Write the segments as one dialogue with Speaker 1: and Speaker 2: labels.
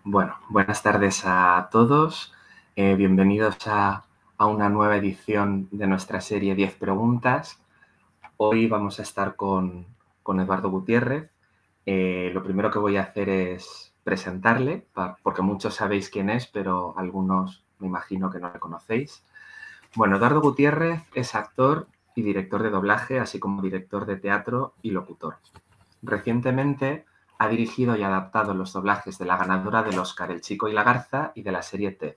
Speaker 1: Bueno, buenas tardes a todos. Bienvenidos a una nueva edición de nuestra serie 10 preguntas. Hoy vamos a estar con Eduardo Gutiérrez. Lo primero que voy a hacer es presentarle, porque muchos sabéis quién es, pero algunos me imagino que no le conocéis. Bueno, Eduardo Gutiérrez es actor y director de doblaje, así como director de teatro y locutor. Recientemente ha dirigido y adaptado los doblajes de la ganadora del Oscar El Chico y la Garza y de la serie Ted.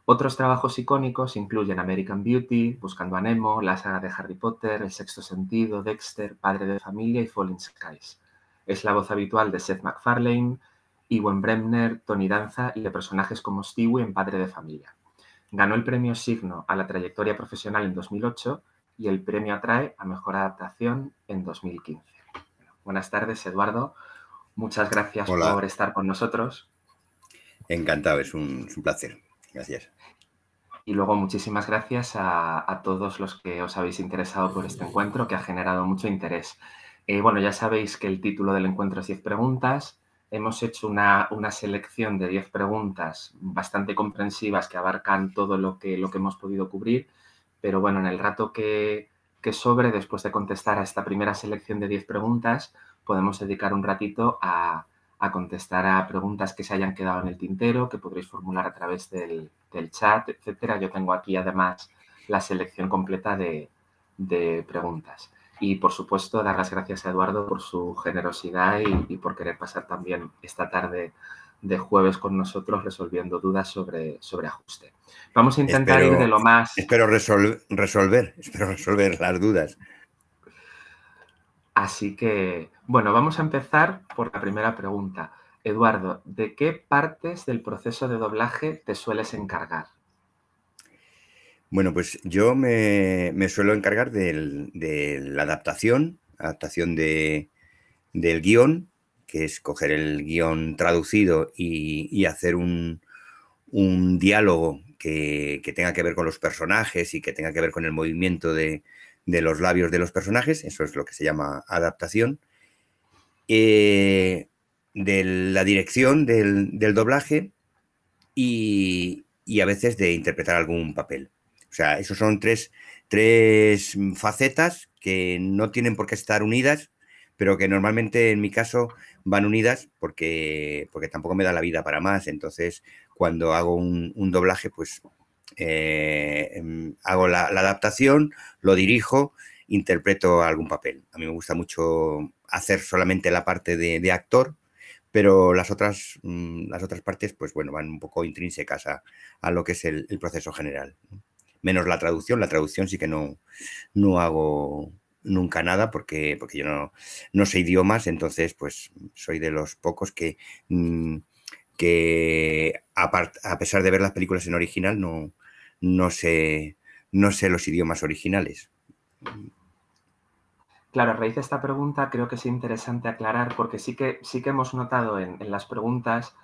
Speaker 1: Otros trabajos icónicos incluyen American Beauty, Buscando a Nemo, la saga de Harry Potter, El Sexto Sentido, Dexter, Padre de Familia y Falling Skies. Es la voz habitual de Seth MacFarlane, Ewan Bremner, Tony Danza y de personajes como Stewie en Padre de Familia. Ganó el premio Signo a la trayectoria profesional en 2008 y el premio Atrae a Mejor Adaptación en 2015. Buenas tardes, Eduardo. Muchas gracias por
Speaker 2: Hola,
Speaker 1: estar con nosotros.
Speaker 2: encantado, es un placer. Gracias.
Speaker 1: Y luego muchísimas gracias a todos los que os habéis interesado por este encuentro, que ha generado mucho interés. Bueno, ya sabéis que el título del encuentro es 10 preguntas. Hemos hecho una selección de 10 preguntas bastante comprensivas que abarcan todo lo que hemos podido cubrir. Pero bueno, en el rato que sobre, después de contestar a esta primera selección de 10 preguntas, podemos dedicar un ratito a contestar a preguntas que se hayan quedado en el tintero, que podréis formular a través del chat, etcétera. Yo tengo aquí además la selección completa de preguntas. Y por supuesto, dar las gracias a Eduardo por su generosidad y por querer pasar también esta tarde de jueves con nosotros resolviendo dudas sobre ajuste. Vamos a intentar ir de
Speaker 2: Espero,
Speaker 1: lo más...
Speaker 2: espero resolver las dudas.
Speaker 1: Así que, bueno, vamos a empezar por la primera pregunta. Eduardo, ¿de qué partes del proceso de doblaje te sueles encargar?
Speaker 2: Bueno, pues yo me suelo encargar de la adaptación del guión, que es coger el guión traducido y hacer un diálogo que tenga que ver con los personajes y que tenga que ver con el movimiento de los labios de los personajes. Eso es lo que se llama adaptación. De la dirección del doblaje y a veces de interpretar algún papel. O sea, esos son tres facetas que no tienen por qué estar unidas, pero que normalmente en mi caso van unidas porque tampoco me da la vida para más. Entonces, cuando hago un doblaje, pues hago la adaptación, lo dirijo, interpreto algún papel. A mí me gusta mucho hacer solamente la parte de actor, pero las otras partes, pues bueno, van un poco intrínsecas a lo que es el proceso general. Menos la traducción sí que no hago nunca nada porque yo no sé idiomas, entonces pues soy de los pocos que a pesar de ver las películas en original, no sé, no sé los idiomas originales.
Speaker 1: Claro, a raíz de esta pregunta creo que es interesante aclarar porque sí que hemos notado en las preguntas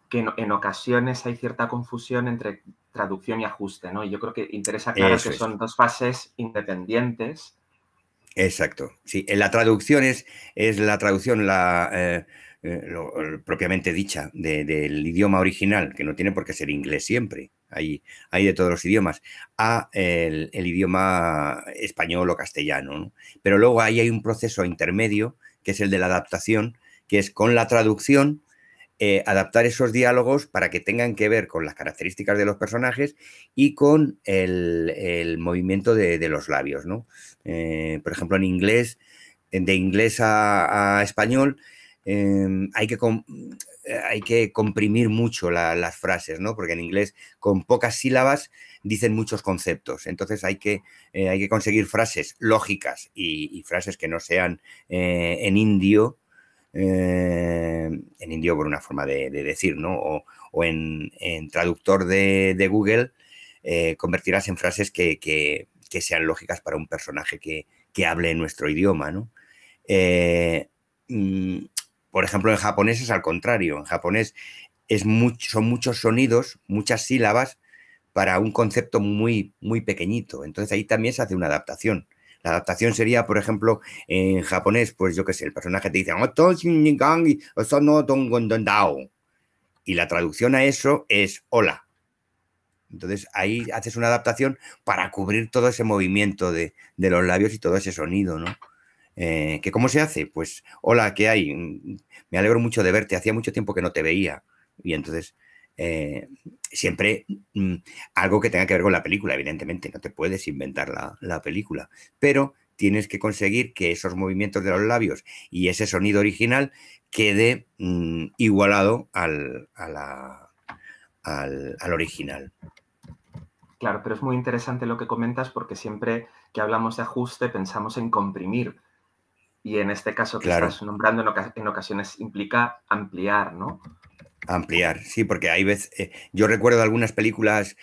Speaker 1: que en ocasiones hay cierta confusión entre traducción y ajuste, ¿no? Y yo creo que interesa aclarar que
Speaker 2: Eso es.
Speaker 1: son dos fases independientes.
Speaker 2: Exacto, sí. En la traducción es la traducción propiamente dicha del idioma original, que no tiene por qué ser inglés siempre, hay de todos los idiomas, a el idioma español o castellano, ¿no? Pero luego ahí hay un proceso intermedio, que es el de la adaptación, que es con la traducción adaptar esos diálogos para que tengan que ver con las características de los personajes y con el movimiento de los labios, ¿no? Por ejemplo, en inglés, de inglés a español, hay que comprimir mucho las frases, ¿no? Porque en inglés, con pocas sílabas, dicen muchos conceptos. Entonces hay que conseguir frases lógicas y frases que no sean en indio por una forma de decir, ¿no? O en traductor de Google, convertirlas en frases que sean lógicas para un personaje que hable en nuestro idioma, ¿no? Eh, mm, por ejemplo, en japonés es al contrario. En japonés son muchos sonidos, muchas sílabas para un concepto muy pequeñito. Entonces ahí también se hace una adaptación. La adaptación sería, por ejemplo, en japonés, pues yo qué sé, el personaje te dice, y Y la traducción a eso es hola. Entonces ahí haces una adaptación para cubrir todo ese movimiento de los labios y todo ese sonido, ¿no? ¿Que cómo se hace? Pues, hola, ¿qué hay? Me alegro mucho de verte. Hacía mucho tiempo que no te veía. Y entonces, siempre algo que tenga que ver con la película, evidentemente. No te puedes inventar la película. Pero tienes que conseguir que esos movimientos de los labios y ese sonido original quede igualado al original.
Speaker 1: Claro, pero es muy interesante lo que comentas porque siempre que hablamos de ajuste pensamos en comprimir. Y en este caso que
Speaker 2: Claro.
Speaker 1: estás nombrando en ocasiones implica ampliar, ¿no?
Speaker 2: Ampliar, sí, porque hay veces, yo recuerdo algunas películas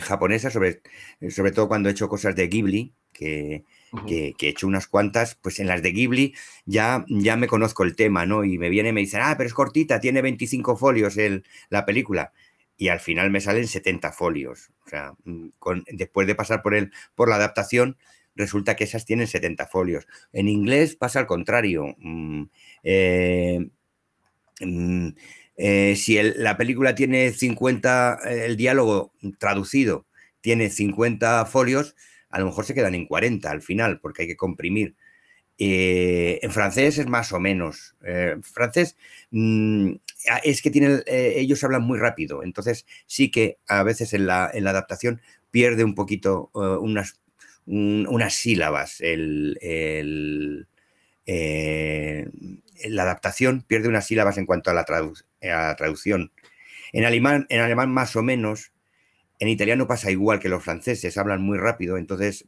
Speaker 2: japonesas, sobre todo cuando he hecho cosas de Ghibli, que he hecho unas cuantas, pues en las de Ghibli ya me conozco el tema, ¿no? Y me viene y me dicen, pero es cortita, tiene 25 folios la película. Y al final me salen 70 folios. O sea, después de pasar por la adaptación, resulta que esas tienen 70 folios. En inglés pasa al contrario. Si la película tiene 50, el diálogo traducido tiene 50 folios, a lo mejor se quedan en 40 al final, porque hay que comprimir. En francés es más o menos. Francés es que ellos hablan muy rápido, entonces sí que a veces en la adaptación pierde un poquito unas sílabas la adaptación pierde unas sílabas en cuanto a la traducción. En alemán más o menos, en italiano pasa igual que los franceses, hablan muy rápido, entonces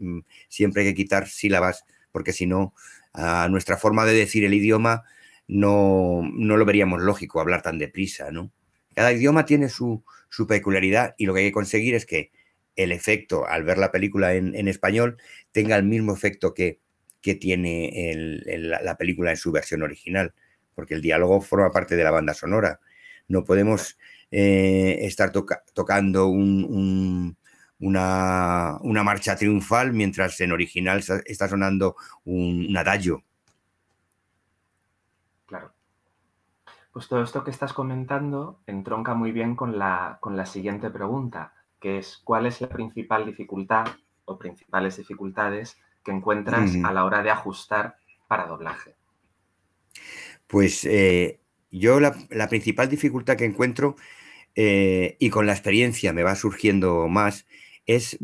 Speaker 2: siempre hay que quitar sílabas, porque si no, a nuestra forma de decir el idioma no lo veríamos lógico hablar tan deprisa, ¿no? Cada idioma tiene su peculiaridad y lo que hay que conseguir es que el efecto, al ver la película en español, tenga el mismo efecto que tiene la película en su versión original, porque el diálogo forma parte de la banda sonora. No podemos estar tocando una marcha triunfal mientras en original está sonando un adagio.
Speaker 1: Claro. Pues todo esto que estás comentando entronca muy bien con la siguiente pregunta, que es ¿cuál es la principal dificultad o principales dificultades que encuentras a la hora de ajustar para doblaje?
Speaker 2: Pues yo la principal dificultad que encuentro, y con la experiencia me va surgiendo más, es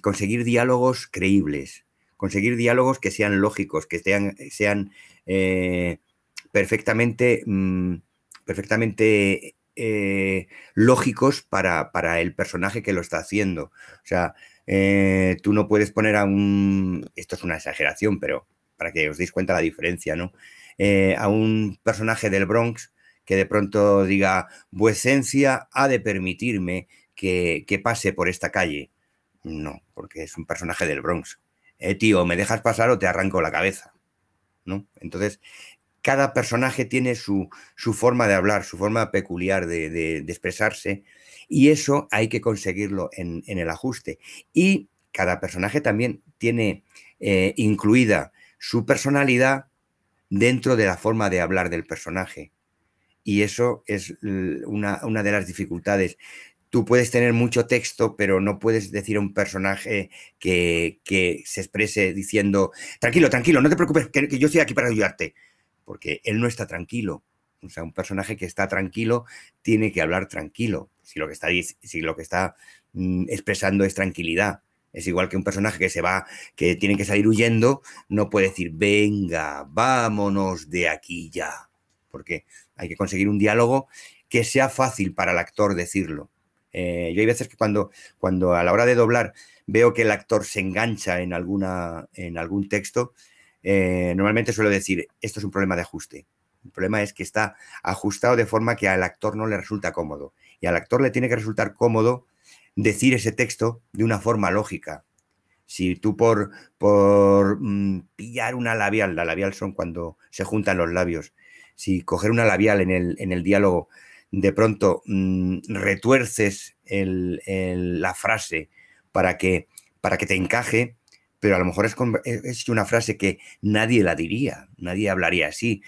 Speaker 2: conseguir diálogos creíbles, conseguir diálogos que sean lógicos, que sean perfectamente, perfectamente lógicos para el personaje que lo está haciendo. O sea, tú no puedes poner esto es una exageración, pero para que os deis cuenta la diferencia, ¿no? A un personaje del Bronx que de pronto diga, vuecencia ha de permitirme que pase por esta calle. No, porque es un personaje del Bronx. Tío, ¿me dejas pasar o te arranco la cabeza? ¿No? Entonces, cada personaje tiene su forma de hablar, su forma peculiar de expresarse, y eso hay que conseguirlo en el ajuste. Y cada personaje también tiene incluida su personalidad dentro de la forma de hablar del personaje. Y eso es una de las dificultades. Tú puedes tener mucho texto, pero no puedes decir a un personaje que se exprese diciendo, tranquilo, tranquilo, no te preocupes, que yo estoy aquí para ayudarte, porque él no está tranquilo. O sea, un personaje que está tranquilo tiene que hablar tranquilo, si lo que está expresando es tranquilidad. Es igual que un personaje que tiene que salir huyendo, no puede decir, venga, vámonos de aquí ya, porque hay que conseguir un diálogo que sea fácil para el actor decirlo. Yo hay veces que cuando a la hora de doblar veo que el actor se engancha en algún texto, normalmente suelo decir, esto es un problema de ajuste. El problema es que está ajustado de forma que al actor no le resulta cómodo. Y al actor le tiene que resultar cómodo decir ese texto de una forma lógica. Si tú por pillar una labial, la labial son cuando se juntan los labios, si coger una labial en el diálogo, de pronto retuerces la frase para que te encaje, pero a lo mejor es una frase que nadie la diría, nadie hablaría así,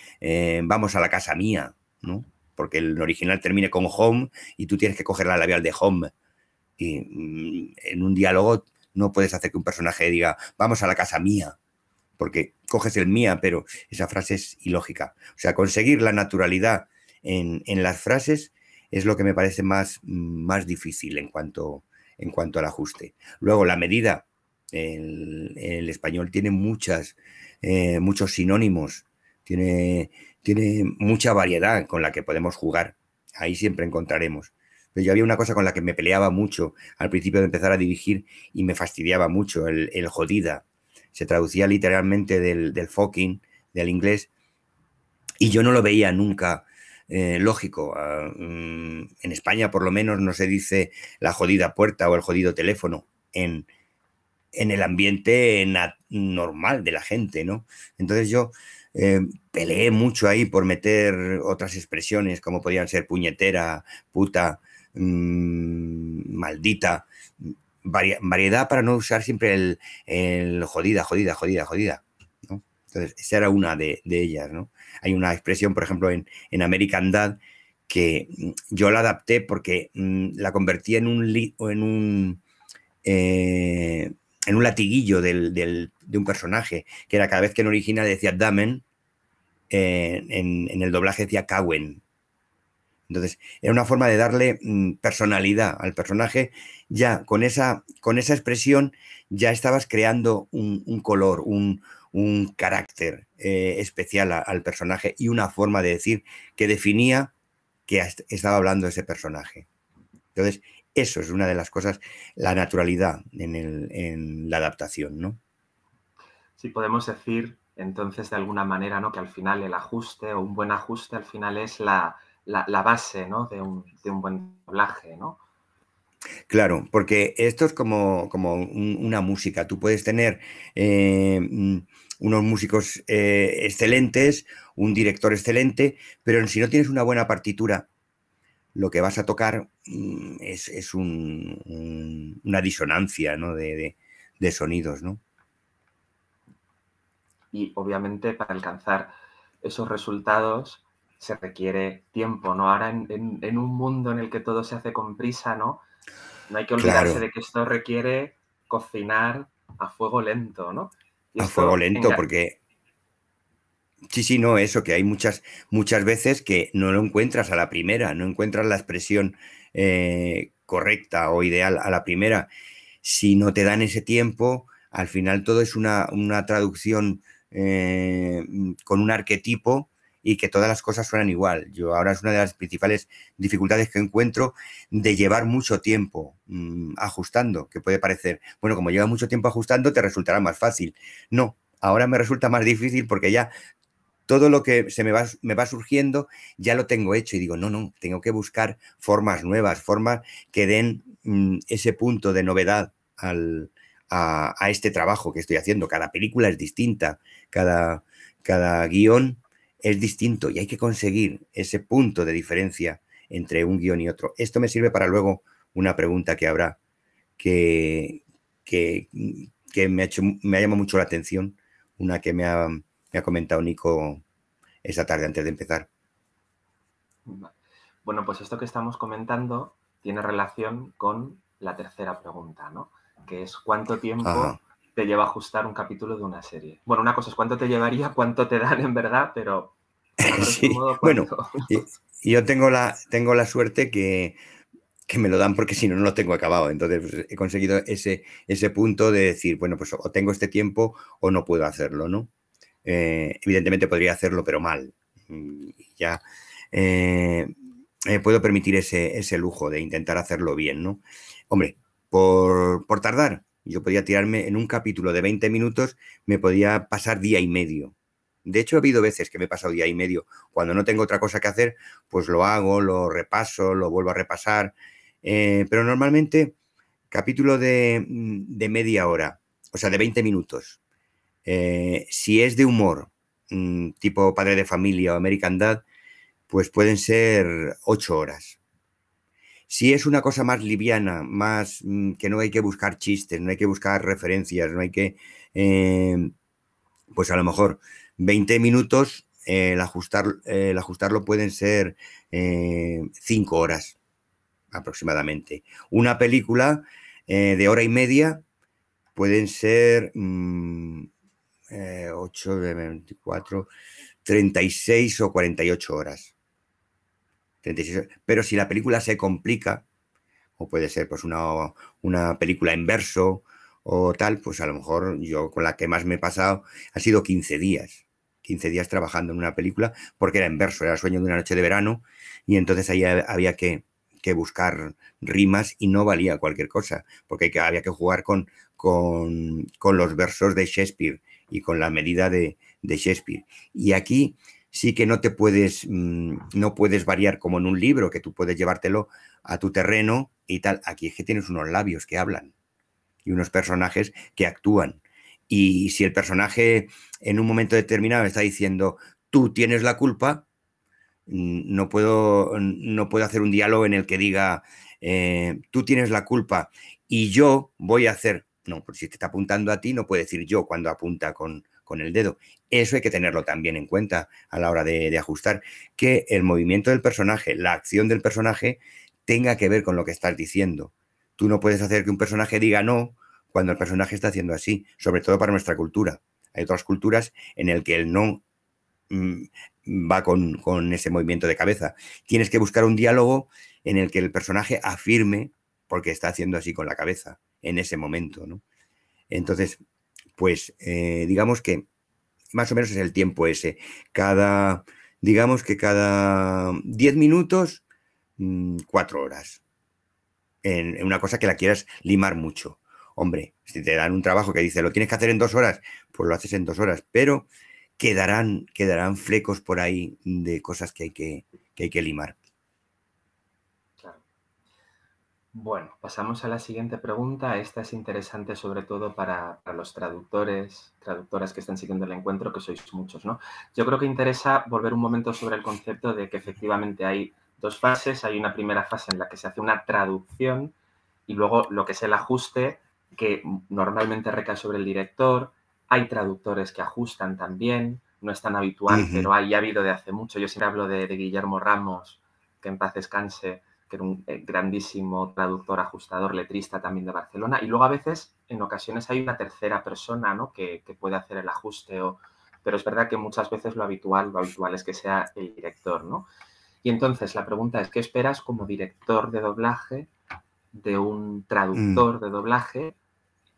Speaker 2: vamos a la casa mía, ¿no? porque el original termine con home y tú tienes que coger la labial de home. Y en un diálogo no puedes hacer que un personaje diga, vamos a la casa mía, porque coges el mía, pero esa frase es ilógica. O sea, conseguir la naturalidad en las frases es lo que me parece más difícil en cuanto al ajuste. Luego, la medida. El español tiene muchos sinónimos, tiene mucha variedad con la que podemos jugar. Ahí siempre encontraremos. Pero yo había una cosa con la que me peleaba mucho al principio de empezar a dirigir y me fastidiaba mucho, el jodida. Se traducía literalmente del fucking, del inglés, y yo no lo veía nunca lógico. En España, por lo menos, no se dice la jodida puerta o el jodido teléfono en el ambiente normal de la gente, ¿no? Entonces yo peleé mucho ahí por meter otras expresiones como podían ser puñetera, puta, maldita, variedad para no usar siempre el jodida, jodida, jodida, jodida, ¿no? Entonces esa era una de ellas, ¿no? Hay una expresión, por ejemplo, en American Dad que yo la adapté porque la convertí en un latiguillo de un personaje, que era cada vez que en original decía Damen, en el doblaje decía Cowen. Entonces, era una forma de darle personalidad al personaje. Ya con esa expresión ya estabas creando un color, un carácter especial al personaje y una forma de decir que definía que estaba hablando ese personaje. Entonces, eso es una de las cosas, la naturalidad en la adaptación, ¿no?
Speaker 1: Sí, podemos decir entonces de alguna manera, ¿no?, que al final el ajuste o un buen ajuste al final es la base, ¿no?, de un buen doblaje, ¿no?
Speaker 2: Claro, porque esto es como una música. Tú puedes tener unos músicos excelentes, un director excelente, pero si no tienes una buena partitura, lo que vas a tocar es una disonancia, ¿no?, de sonidos, ¿no?
Speaker 1: Y obviamente para alcanzar esos resultados se requiere tiempo, ¿no? Ahora en un mundo en el que todo se hace con prisa, ¿no? No hay que olvidarse
Speaker 2: Claro,
Speaker 1: de que esto requiere cocinar a fuego lento, ¿no? Y
Speaker 2: a fuego
Speaker 1: esto,
Speaker 2: lento, porque sí, no, eso, que hay muchas veces que no lo encuentras a la primera, no encuentras la expresión correcta o ideal a la primera. Si no te dan ese tiempo, al final todo es una traducción con un arquetipo y que todas las cosas suenan igual. Yo ahora es una de las principales dificultades que encuentro de llevar mucho tiempo ajustando, que puede parecer, bueno, como lleva mucho tiempo ajustando, te resultará más fácil. No, ahora me resulta más difícil porque ya todo lo que me va surgiendo ya lo tengo hecho y digo, no, tengo que buscar formas nuevas, formas que den ese punto de novedad a este trabajo que estoy haciendo. Cada película es distinta, cada guión es distinto y hay que conseguir ese punto de diferencia entre un guión y otro. Esto me sirve para luego una pregunta que habrá que, que, que me ha llamado mucho la atención, una que me ha comentado Nico esa tarde antes de empezar.
Speaker 1: bueno, pues esto que estamos comentando tiene relación con la tercera pregunta, ¿no? Que es ¿cuánto tiempo
Speaker 2: Ajá.
Speaker 1: te lleva ajustar un capítulo de una serie? Bueno, una cosa es cuánto te llevaría, cuánto te dan en verdad, pero a grosso
Speaker 2: Sí,
Speaker 1: modo,
Speaker 2: bueno,
Speaker 1: ¿cuánto?
Speaker 2: yo tengo la suerte que me lo dan porque si no, no lo tengo acabado. Entonces, pues, he conseguido ese punto de decir, bueno, pues o tengo este tiempo o no puedo hacerlo, ¿no? Evidentemente podría hacerlo, pero mal. Ya eh, puedo permitir ese lujo de intentar hacerlo bien, ¿no? Hombre, por tardar, yo podía tirarme en un capítulo de 20 minutos, me podía pasar día y medio. De hecho, ha habido veces que me he pasado día y medio. Cuando no tengo otra cosa que hacer, pues lo hago, lo repaso, lo vuelvo a repasar. Pero normalmente, capítulo de media hora, o sea, de 20 minutos. Si es de humor, tipo Padre de Familia o American Dad, pues pueden ser 8 horas. Si es una cosa más liviana, más que no hay que buscar chistes, no hay que buscar referencias, no hay que, pues a lo mejor 20 minutos el ajustarlo pueden ser 5 horas aproximadamente. Una película de hora y media pueden ser 8 de 24, 36 o 48 horas. 36, pero si la película se complica, o puede ser pues una película en verso o tal, pues a lo mejor yo con la que más me he pasado ha sido 15 días. 15 días trabajando en una película porque era en verso, era Sueño de una noche de verano y entonces ahí había que buscar rimas y no valía cualquier cosa, porque había que jugar con los versos de Shakespeare y con la medida de Shakespeare. Y aquí sí que no te puedes, no puedes variar como en un libro, que tú puedes llevártelo a tu terreno y tal. Aquí es que tienes unos labios que hablan y unos personajes que actúan. Y si el personaje en un momento determinado está diciendo, tú tienes la culpa, no puedo hacer un diálogo en el que diga, tú tienes la culpa y yo voy a hacer. No, porque si te está apuntando a ti, no puede decir yo cuando apunta con el dedo. Eso hay que tenerlo también en cuenta a la hora de ajustar, que el movimiento del personaje, la acción del personaje, tenga que ver con lo que estás diciendo. Tú no puedes hacer que un personaje diga no cuando el personaje está haciendo así, sobre todo para nuestra cultura. Hay otras culturas en el que el no va con ese movimiento de cabeza. Tienes que buscar un diálogo en el que el personaje afirme porque está haciendo así con la cabeza en ese momento, ¿no? Entonces, pues digamos que más o menos es el tiempo ese. Digamos que cada 10 minutos, 4 horas. En una cosa que la quieras limar mucho. Hombre, si te dan un trabajo que dice lo tienes que hacer en 2 horas, pues lo haces en 2 horas, pero quedarán flecos por ahí de cosas que hay que limar.
Speaker 1: Claro. Bueno, pasamos a la siguiente pregunta. Esta es interesante sobre todo para los traductores, traductoras que están siguiendo el encuentro, que sois muchos, ¿no? Yo creo que interesa volver un momento sobre el concepto de que efectivamente hay dos fases. Hay una primera fase en la que se hace una traducción y luego lo que es el ajuste, que normalmente recae sobre el director. Hay traductores que ajustan también, no es tan habitual, pero ha habido de hace mucho. Yo siempre hablo de Guillermo Ramos, que en paz descanse, que era un grandísimo traductor, ajustador, letrista también de Barcelona. Y luego a veces, en ocasiones, hay una tercera persona, ¿no?, que puede hacer el ajuste. Pero es verdad que muchas veces lo habitual es que sea el director, ¿no? Y entonces la pregunta es, ¿qué esperas como director de doblaje de un traductor de doblaje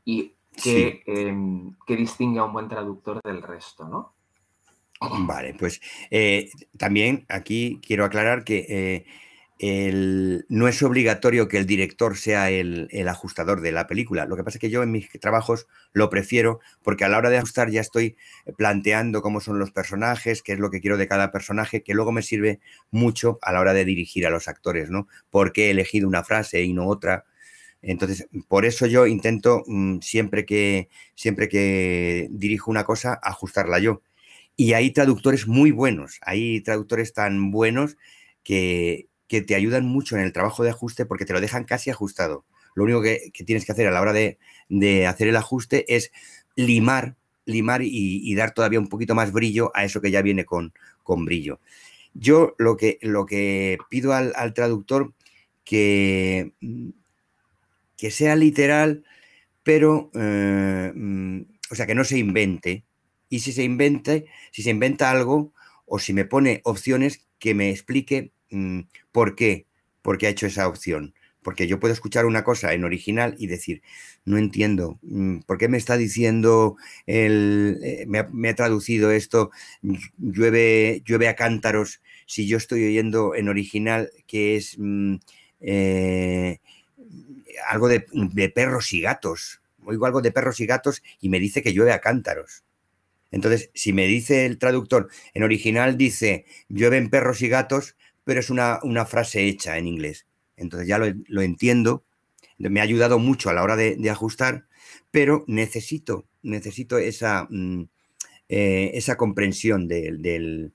Speaker 1: y
Speaker 2: Sí,
Speaker 1: qué distingue a un buen traductor del resto, ¿no?
Speaker 2: vale, pues también aquí quiero aclarar que no es obligatorio que el director sea el ajustador de la película. Lo que pasa es que yo en mis trabajos lo prefiero porque a la hora de ajustar ya estoy planteando cómo son los personajes, qué es lo que quiero de cada personaje, que luego me sirve mucho a la hora de dirigir a los actores, ¿no? ¿Por qué he elegido una frase y no otra? Entonces, por eso yo intento siempre que dirijo una cosa, ajustarla yo. Y hay traductores muy buenos, hay traductores tan buenos que te ayudan mucho en el trabajo de ajuste porque te lo dejan casi ajustado. Lo único que tienes que hacer a la hora de hacer el ajuste es limar y dar todavía un poquito más brillo a eso que ya viene con brillo. Yo lo que pido al traductor que, que sea literal, pero, o sea, que no se invente. Y si se inventa algo o si me pone opciones, que me explique por qué ha hecho esa opción. Porque yo puedo escuchar una cosa en original y decir, no entiendo, ¿por qué me está diciendo, me ha traducido esto, llueve a cántaros, si yo estoy oyendo en original que es algo de perros y gatos? Oigo algo de perros y gatos y me dice que llueve a cántaros. Entonces, si me dice el traductor, en original dice llueven perros y gatos, pero es una frase hecha en inglés. Entonces ya lo entiendo, me ha ayudado mucho a la hora de ajustar, pero necesito esa comprensión de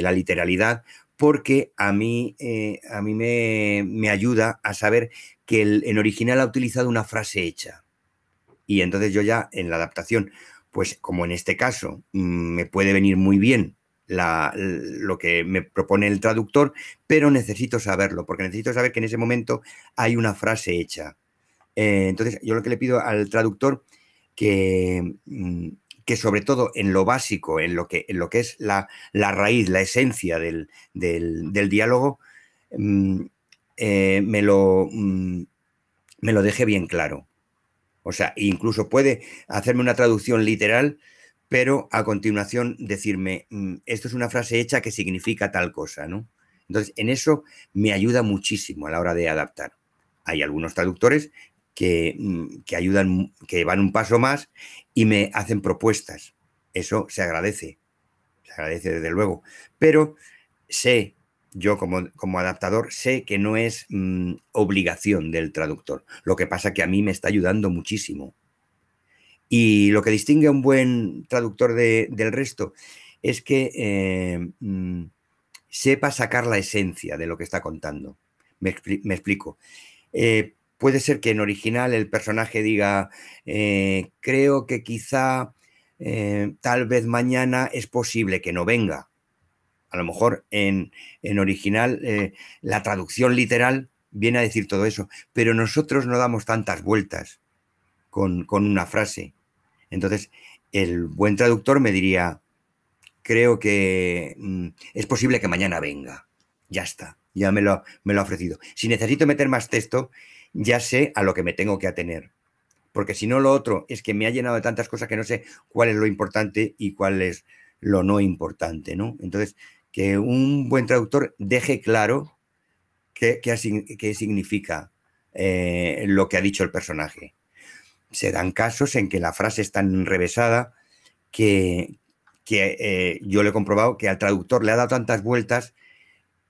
Speaker 2: la literalidad, porque a mí me ayuda a saber que en original ha utilizado una frase hecha. Y entonces yo ya en la adaptación, pues como en este caso me puede venir muy bien lo que me propone el traductor, pero necesito saberlo, porque necesito saber que en ese momento hay una frase hecha. Entonces, yo lo que le pido al traductor que, que sobre todo en lo básico, en lo que es la raíz, la esencia del diálogo, mm, eh, me lo, mm, me lo deje bien claro. O sea, incluso puede hacerme una traducción literal, pero a continuación decirme, esto es una frase hecha que significa tal cosa, ¿no? Entonces, en eso me ayuda muchísimo a la hora de adaptar. Hay algunos traductores que ayudan, que van un paso más y me hacen propuestas. Eso se agradece desde luego. Pero sé, yo como adaptador, sé que no es obligación del traductor. Lo que pasa que a mí me está ayudando muchísimo. Y lo que distingue a un buen traductor del resto es que sepa sacar la esencia de lo que está contando. Me explico. Puede ser que en original el personaje diga, creo que quizá tal vez mañana es posible que no venga. A lo mejor en original la traducción literal viene a decir todo eso, pero nosotros no damos tantas vueltas con una frase. Entonces, el buen traductor me diría, creo que es posible que mañana venga. Ya está, ya me lo ha ofrecido. Si necesito meter más texto, ya sé a lo que me tengo que atener. Porque si no, lo otro es que me ha llenado de tantas cosas que no sé cuál es lo importante y cuál es lo no importante, ¿no? Entonces, que un buen traductor deje claro qué significa lo que ha dicho el personaje. Se dan casos en que la frase es tan enrevesada que yo le he comprobado que al traductor le ha dado tantas vueltas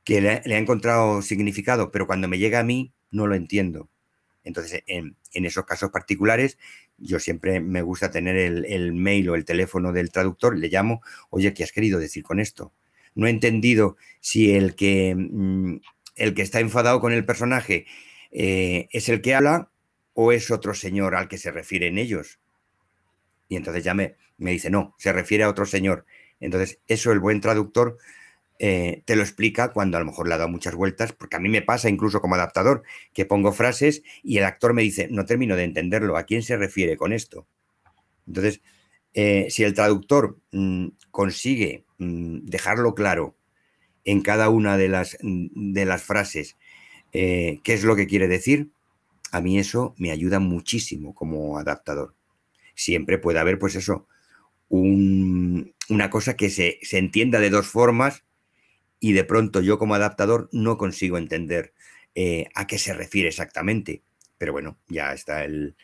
Speaker 2: que le ha encontrado significado, pero cuando me llega a mí no lo entiendo. Entonces, en esos casos particulares, yo siempre me gusta tener el mail o el teléfono del traductor, le llamo, oye, ¿qué has querido decir con esto? No he entendido si el que está enfadado con el personaje es el que habla o es otro señor al que se refieren ellos. Y entonces ya me dice, no, se refiere a otro señor. Entonces, eso el buen traductor te lo explica cuando a lo mejor le ha dado muchas vueltas, porque a mí me pasa incluso como adaptador, que pongo frases y el actor me dice, no termino de entenderlo, ¿a quién se refiere con esto? Entonces, si el traductor consigue dejarlo claro en cada una de las frases qué es lo que quiere decir, a mí eso me ayuda muchísimo como adaptador. Siempre puede haber, pues eso, una cosa que se entienda de dos formas y de pronto yo como adaptador no consigo entender a qué se refiere exactamente. Pero bueno, ya está el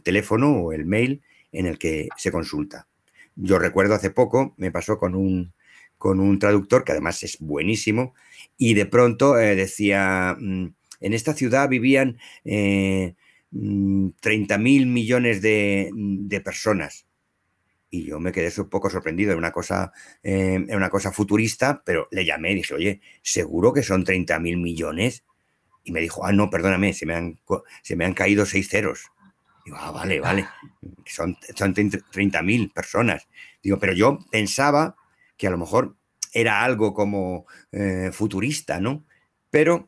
Speaker 2: teléfono o el mail en el que se consulta. Yo recuerdo hace poco, me pasó con un traductor que además es buenísimo y de pronto decía, en esta ciudad vivían 30.000 millones de personas. Y yo me quedé un poco sorprendido, era una cosa futurista, pero le llamé y dije, oye, ¿seguro que son 30.000 millones? Y me dijo, no, perdóname, se me han caído 6 ceros. Digo, vale, vale, son 30.000 personas. Digo, pero yo pensaba que a lo mejor era algo como futurista, ¿no? Pero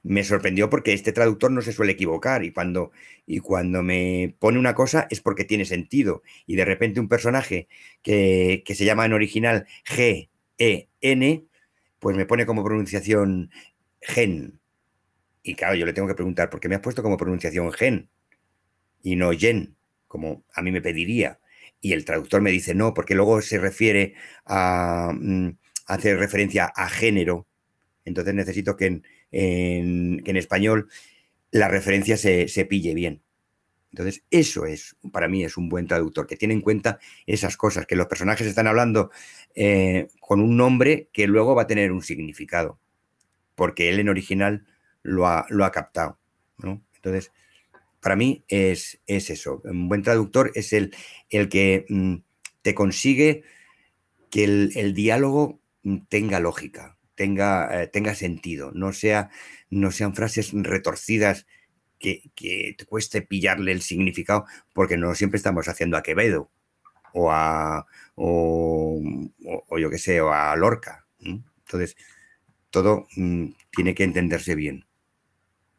Speaker 2: me sorprendió porque este traductor no se suele equivocar y cuando me pone una cosa es porque tiene sentido. Y de repente un personaje que se llama en original Gen, pues me pone como pronunciación gen. Y claro, yo le tengo que preguntar, ¿por qué me has puesto como pronunciación gen y no gen, como a mí me pediría? Y el traductor me dice, no, porque luego se refiere a hacer referencia a género. Entonces necesito que en español la referencia se pille bien. Entonces, eso para mí es un buen traductor, que tiene en cuenta esas cosas, que los personajes están hablando con un nombre que luego va a tener un significado, porque él en original lo ha captado, ¿no? Entonces, para mí es eso. Un buen traductor es el que te consigue que el diálogo tenga lógica, tenga sentido, no sean frases retorcidas que te cueste pillarle el significado, porque no siempre estamos haciendo a Quevedo. o yo qué sé, o a Lorca, ¿no? Entonces, todo tiene que entenderse bien.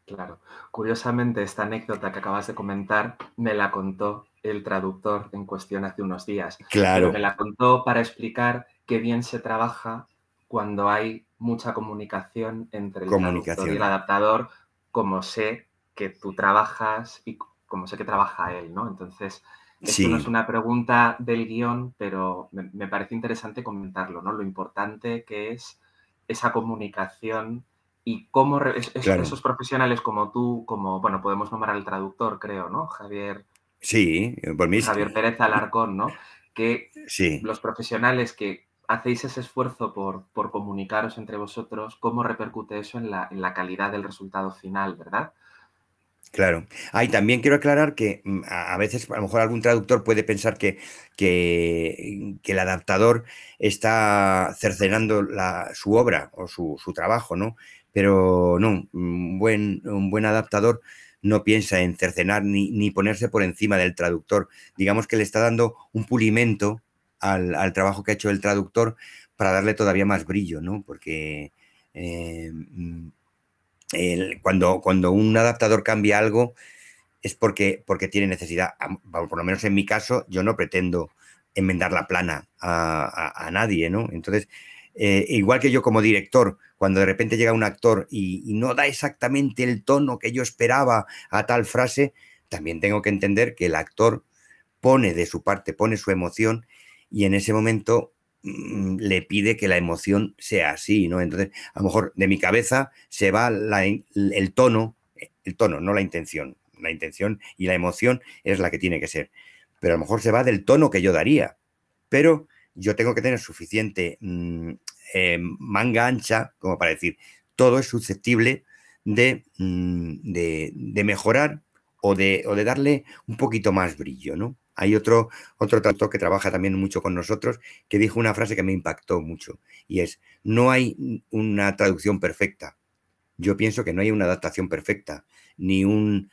Speaker 1: Claro. Curiosamente, esta anécdota que acabas de comentar me la contó el traductor en cuestión hace unos días, pero me
Speaker 2: Claro,
Speaker 1: la contó para explicar qué bien se trabaja cuando hay mucha comunicación entre el traductor y el
Speaker 2: comunicación.
Speaker 1: adaptador, como sé que tú trabajas y como sé que trabaja él, ¿no? Entonces, esto no es
Speaker 2: Sí,
Speaker 1: una pregunta del guión, pero me parece interesante comentarlo, ¿no? Lo importante que es esa comunicación y cómo
Speaker 2: claro.
Speaker 1: esos profesionales como tú, como, bueno, podemos nombrar al traductor, creo, ¿no?
Speaker 2: Sí,
Speaker 1: Javier
Speaker 2: Volmitsky.
Speaker 1: Pérez Alarcón, ¿no? Que
Speaker 2: Sí,
Speaker 1: los profesionales que hacéis ese esfuerzo por comunicaros entre vosotros, ¿cómo repercute eso en la calidad del resultado final, verdad?
Speaker 2: claro. Ah, y también quiero aclarar que a veces a lo mejor algún traductor puede pensar que el adaptador está cercenando su obra o su trabajo, ¿no? Pero no, un buen adaptador no piensa en cercenar ni ponerse por encima del traductor. Digamos que le está dando un pulimento al trabajo que ha hecho el traductor para darle todavía más brillo, ¿no? Porque cuando un adaptador cambia algo es porque tiene necesidad. Por lo menos en mi caso, yo no pretendo enmendar la plana a nadie, ¿no? Entonces, igual que yo como director, cuando de repente llega un actor y no da exactamente el tono que yo esperaba a tal frase, también tengo que entender que el actor pone de su parte, pone su emoción y en ese momento le pide que la emoción sea así, ¿no? Entonces, a lo mejor de mi cabeza se va el tono, no la intención. La intención y la emoción es la que tiene que ser. Pero a lo mejor se va del tono que yo daría. Pero yo tengo que tener suficiente manga ancha como para decir, todo es susceptible de mejorar o de darle un poquito más brillo, ¿no? Hay otro traductor que trabaja también mucho con nosotros que dijo una frase que me impactó mucho y es, no hay una traducción perfecta. Yo pienso que no hay una adaptación perfecta, ni un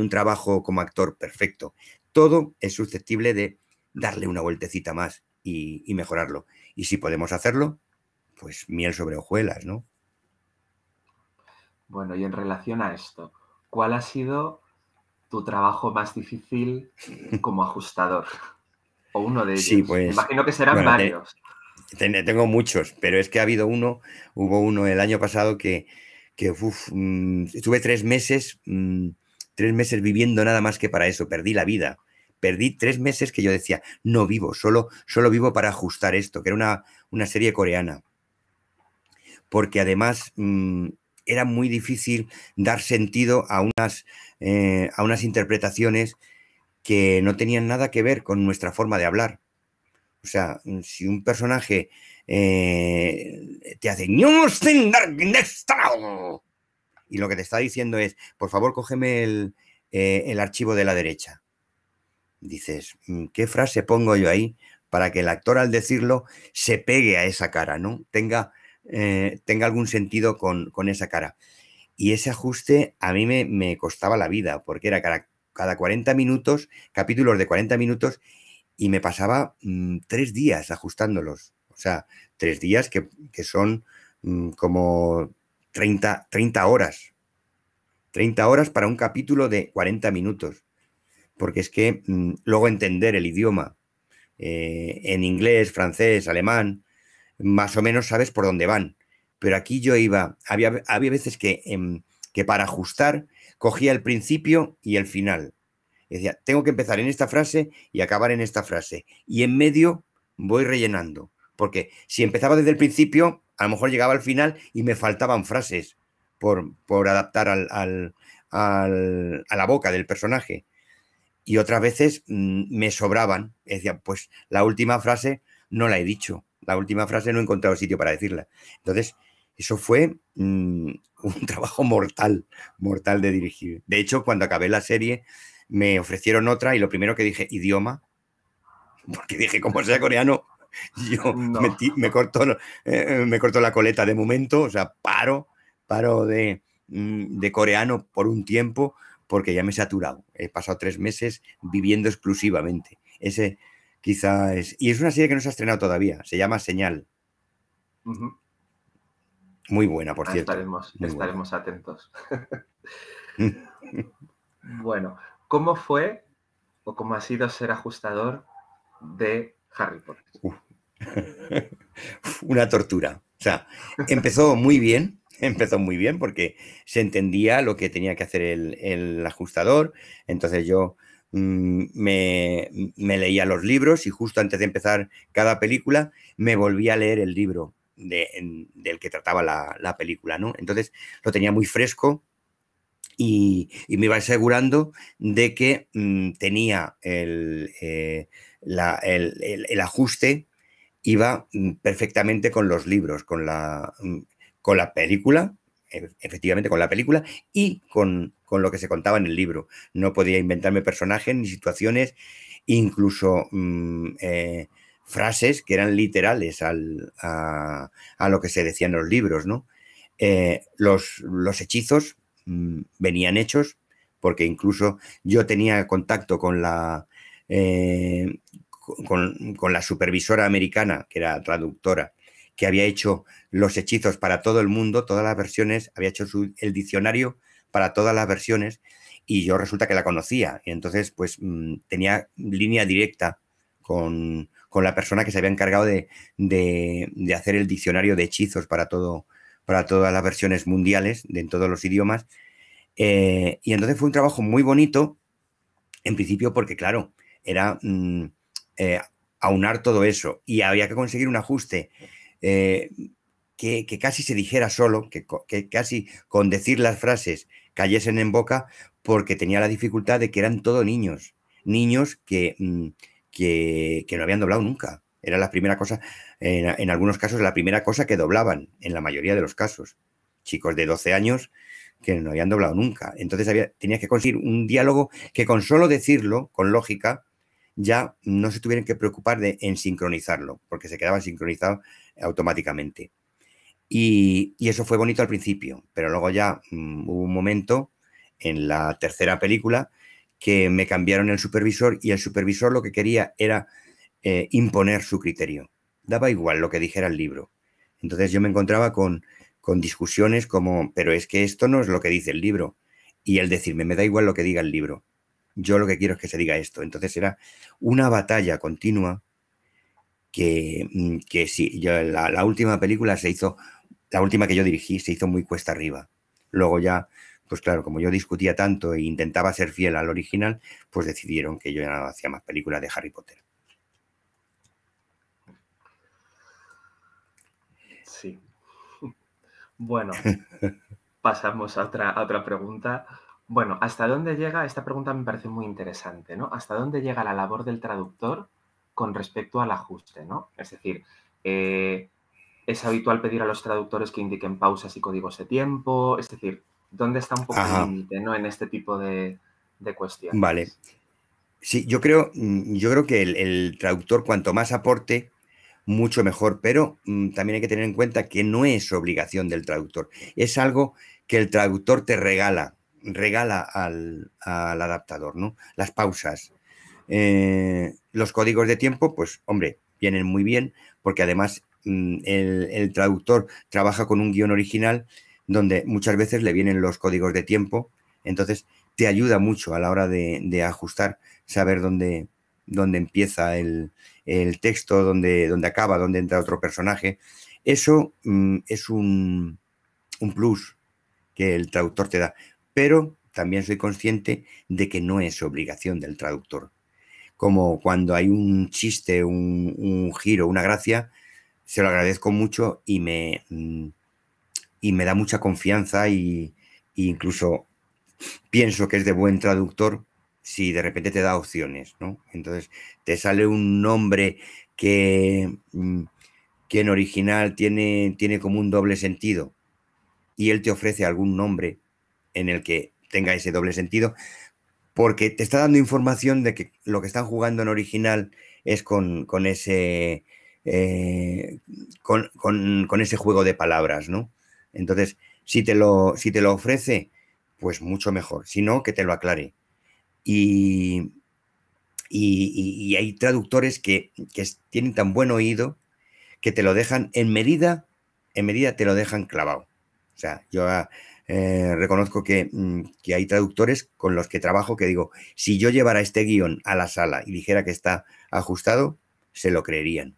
Speaker 2: trabajo como actor perfecto. Todo es susceptible de darle una vueltecita más y mejorarlo. Y si podemos hacerlo, pues miel sobre hojuelas, ¿no?
Speaker 1: Bueno, y en relación a esto, ¿cuál ha sido tu trabajo más difícil como ajustador? O uno de
Speaker 2: Sí,
Speaker 1: ellos. Me
Speaker 2: pues,
Speaker 1: imagino que serán
Speaker 2: bueno,
Speaker 1: varios.
Speaker 2: tengo muchos, pero es que hubo uno el año pasado que estuve 3 meses, 3 meses viviendo nada más que para eso, perdí la vida. Perdí 3 meses que yo decía, no vivo, solo vivo para ajustar esto, que era una serie coreana, porque además era muy difícil dar sentido a unas interpretaciones que no tenían nada que ver con nuestra forma de hablar. O sea, si un personaje te hace y lo que te está diciendo es, por favor, cógeme el archivo de la derecha. Dices, ¿qué frase pongo yo ahí para que el actor al decirlo se pegue a esa cara, ¿no? Tenga algún sentido con esa cara. Y ese ajuste a mí me costaba la vida, porque era cada 40 minutos, capítulos de 40 minutos, y me pasaba 3 días ajustándolos. O sea, 3 días que son como 30 horas. 30 horas para un capítulo de 40 minutos. Porque es que luego entender el idioma en inglés, francés, alemán, más o menos sabes por dónde van. Pero aquí yo había veces que para ajustar cogía el principio y el final. Decía, tengo que empezar en esta frase y acabar en esta frase. Y en medio voy rellenando. Porque si empezaba desde el principio, a lo mejor llegaba al final y me faltaban frases por adaptar a la boca del personaje. Y otras veces me sobraban. Decía, pues la última frase no la he dicho. La última frase no he encontrado sitio para decirla. Entonces, eso fue un trabajo mortal de dirigir. De hecho, cuando acabé la serie, me ofrecieron otra y lo primero que dije, idioma, porque dije, como sea coreano, yo
Speaker 1: No.
Speaker 2: me corto la coleta de momento, o sea, paro de coreano por un tiempo, porque ya me he saturado. He pasado 3 meses viviendo exclusivamente. Quizá es... Y es una serie que no se ha estrenado todavía, se llama Señal.
Speaker 1: Ujú.
Speaker 2: Muy buena, por cierto, muy buena.
Speaker 1: Estaremos atentos. Bueno, ¿cómo fue o cómo ha sido ser ajustador de Harry Potter?
Speaker 2: Una tortura. O sea, empezó muy bien porque se entendía lo que tenía que hacer el ajustador. Entonces yo me leía los libros y justo antes de empezar cada película me volvía a leer el libro del que trataba la película, ¿no? Entonces lo tenía muy fresco y me iba asegurando de que tenía el ajuste iba perfectamente con los libros, con la película, efectivamente con la película y con lo que se contaba en el libro. No podía inventarme personajes ni situaciones, incluso frases que eran literales a lo que se decía en los libros, ¿no? Los hechizos venían hechos porque incluso yo tenía contacto con la supervisora americana, que era traductora, que había hecho los hechizos para todo el mundo, todas las versiones, había hecho el diccionario para todas las versiones y yo resulta que la conocía. Y entonces, pues tenía línea directa con la persona que se había encargado de hacer el diccionario de hechizos para todas las versiones mundiales, en todos los idiomas. Y entonces fue un trabajo muy bonito, en principio porque, claro, era eh, aunar todo eso y había que conseguir un ajuste eh, que casi se dijera solo, que casi con decir las frases cayesen en boca, porque tenía la dificultad de que eran todos niños, niños que no habían doblado nunca. Era la primera cosa, en algunos casos, la primera cosa que doblaban, en la mayoría de los casos. Chicos de 12 años que no habían doblado nunca. Entonces tenías que conseguir un diálogo que con solo decirlo, con lógica, ya no se tuvieran que preocupar en sincronizarlo, porque se quedaba sincronizado automáticamente. Y eso fue bonito al principio, pero luego ya hubo un momento en la tercera película que me cambiaron el supervisor y el supervisor lo que quería era imponer su criterio. Daba igual lo que dijera el libro. Entonces yo me encontraba con discusiones como, pero es que esto no es lo que dice el libro. Y él decirme, me da igual lo que diga el libro. Yo lo que quiero es que se diga esto. Entonces era una batalla continua que sí, la última película se hizo, la última que yo dirigí se hizo muy cuesta arriba. Luego ya, pues claro, como yo discutía tanto e intentaba ser fiel al original, pues decidieron que yo ya no hacía más películas de Harry Potter.
Speaker 1: Sí. Bueno, pasamos a otra pregunta. Bueno, ¿hasta dónde llega? Esta pregunta me parece muy interesante, ¿no? ¿Hasta dónde llega la labor del traductor con respecto al ajuste, ¿no? Es decir, ¿es habitual pedir a los traductores que indiquen pausas y códigos de tiempo? Es decir, ¿dónde está un poco el
Speaker 2: Ajá,
Speaker 1: límite, ¿no? En este tipo de
Speaker 2: vale.
Speaker 1: cuestiones.
Speaker 2: Sí, yo creo que el traductor cuanto más aporte, mucho mejor, pero también hay que tener en cuenta que no es obligación del traductor, es algo que el traductor te regala al adaptador, ¿no? Las pausas. Los códigos de tiempo, pues hombre, vienen muy bien porque además el traductor trabaja con un guión original donde muchas veces le vienen los códigos de tiempo, entonces te ayuda mucho a la hora de ajustar, saber dónde empieza el texto, dónde acaba, dónde entra otro personaje. Eso es un plus que el traductor te da, pero también soy consciente de que no es obligación del traductor. Como cuando hay un chiste, un giro, una gracia, se lo agradezco mucho y me da mucha confianza y incluso pienso que es de buen traductor si de repente te da opciones, ¿no? Entonces te sale un nombre que en original tiene como un doble sentido y él te ofrece algún nombre en el que tenga ese doble sentido, porque te está dando información de que lo que están jugando en original es con ese con ese juego de palabras, ¿no? Entonces, si te lo ofrece, pues mucho mejor. Si no, que te lo aclare. Y, y hay traductores que tienen tan buen oído que te lo dejan en medida te lo dejan clavado. O sea, yo reconozco que hay traductores con los que trabajo que digo, si yo llevara este guión a la sala y dijera que está ajustado, se lo creerían,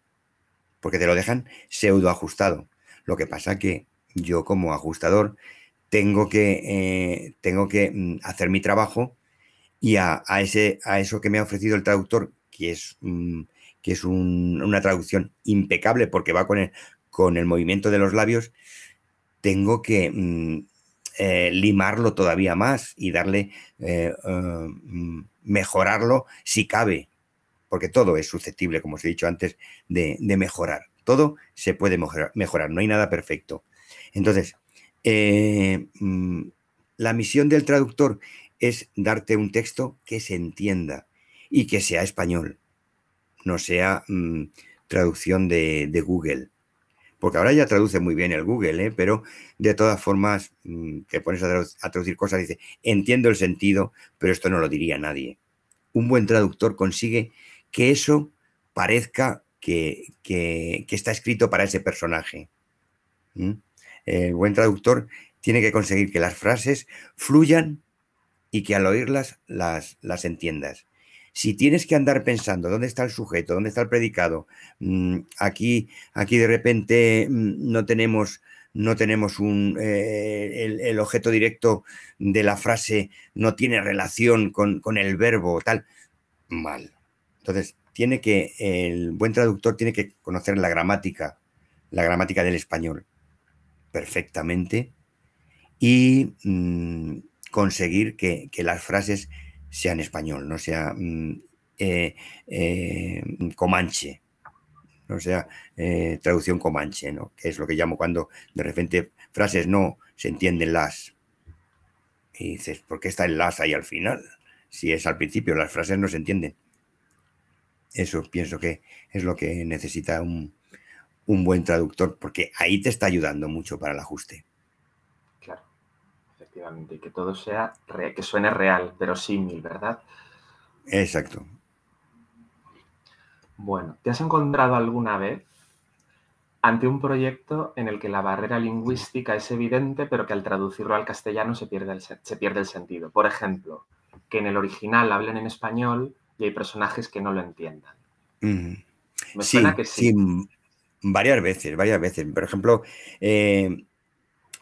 Speaker 2: porque te lo dejan pseudo ajustado. Lo que pasa que yo como ajustador tengo que hacer mi trabajo y a eso que me ha ofrecido el traductor, que es una traducción impecable porque va con el movimiento de los labios, tengo que limarlo todavía más y darle, mejorarlo si cabe, porque todo es susceptible, como os he dicho antes, de mejorar. Todo se puede mejorar, no hay nada perfecto. Entonces, la misión del traductor es darte un texto que se entienda y que sea español, no sea traducción de Google. Porque ahora ya traduce muy bien el Google, ¿eh? Pero de todas formas, que pones a traducir cosas, dice, entiendo el sentido, pero esto no lo diría nadie. Un buen traductor consigue que eso parezca que está escrito para ese personaje. El buen traductor tiene que conseguir que las frases fluyan y que al oírlas las entiendas. Si tienes que andar pensando dónde está el sujeto, dónde está el predicado, aquí de repente no tenemos el objeto directo de la frase, no tiene relación con el verbo, tal, mal. Entonces, el buen traductor tiene que conocer la gramática del español perfectamente y conseguir que las frases sean español, no sea comanche, no sea traducción comanche, ¿no? Que es lo que llamo cuando de repente frases no se entienden las. Y dices, ¿por qué está el las ahí al final? Si es al principio, las frases no se entienden. Eso pienso que es lo que necesita un buen traductor, porque ahí te está ayudando mucho para el ajuste.
Speaker 1: Claro, efectivamente, y que todo sea, que suene real, verosímil, ¿verdad?
Speaker 2: Exacto.
Speaker 1: Bueno, ¿te has encontrado alguna vez ante un proyecto en el que la barrera lingüística es evidente, pero que al traducirlo al castellano se pierde el sentido? Por ejemplo, que en el original hablen en español y hay personajes que no lo entiendan. Me suena que sí.
Speaker 2: Sí, varias veces. Por ejemplo,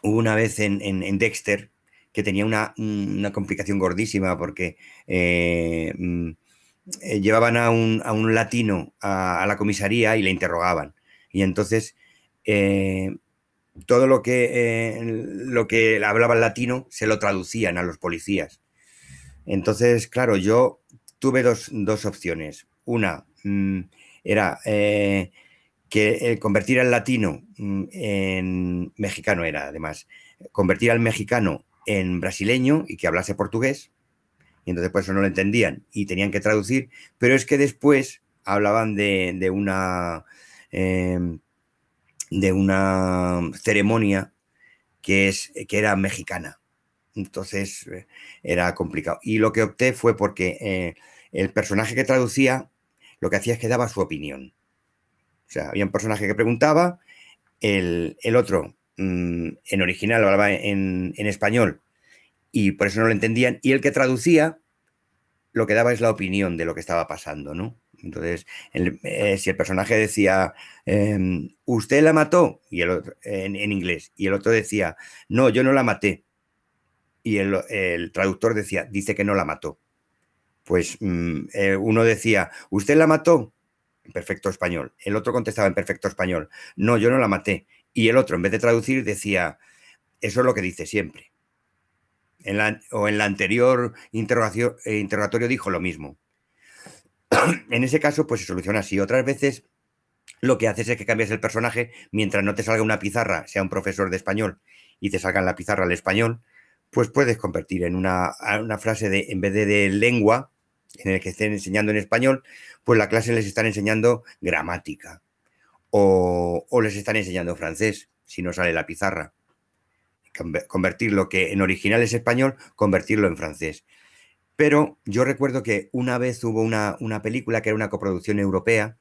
Speaker 2: hubo una vez en Dexter que tenía una complicación gordísima porque llevaban a un latino a la comisaría y le interrogaban. Y entonces todo lo que hablaba el latino se lo traducían a los policías. Entonces, claro, yo tuve dos opciones. Una era que convertir al latino en mexicano era, además, convertir al mexicano en brasileño y que hablase portugués, y entonces por eso no lo entendían y tenían que traducir, pero es que después hablaban de una ceremonia que era mexicana. Entonces era complicado. Y lo que opté fue porque el personaje que traducía lo que hacía es que daba su opinión. O sea, había un personaje que preguntaba, el otro en original hablaba en español y por eso no lo entendían, y el que traducía lo que daba es la opinión de lo que estaba pasando, ¿no? Entonces, si el personaje decía, usted la mató, y el otro, en inglés, y el otro decía, no, yo no la maté, y el traductor decía, dice que no la mató. Pues uno decía, ¿usted la mató? En perfecto español. El otro contestaba en perfecto español, no, yo no la maté. Y el otro, en vez de traducir, decía, eso es lo que dice siempre. En la anterior interrogatorio dijo lo mismo. En ese caso, pues se soluciona así. Otras veces lo que haces es que cambias el personaje mientras no te salga una pizarra, sea un profesor de español, y te salga en la pizarra el español, pues puedes convertir en una frase en vez de lengua, en el que estén enseñando en español, pues la clase les están enseñando gramática o les están enseñando francés, si no sale la pizarra. Convertir lo que en original es español, convertirlo en francés. Pero yo recuerdo que una vez hubo una película que era una coproducción europea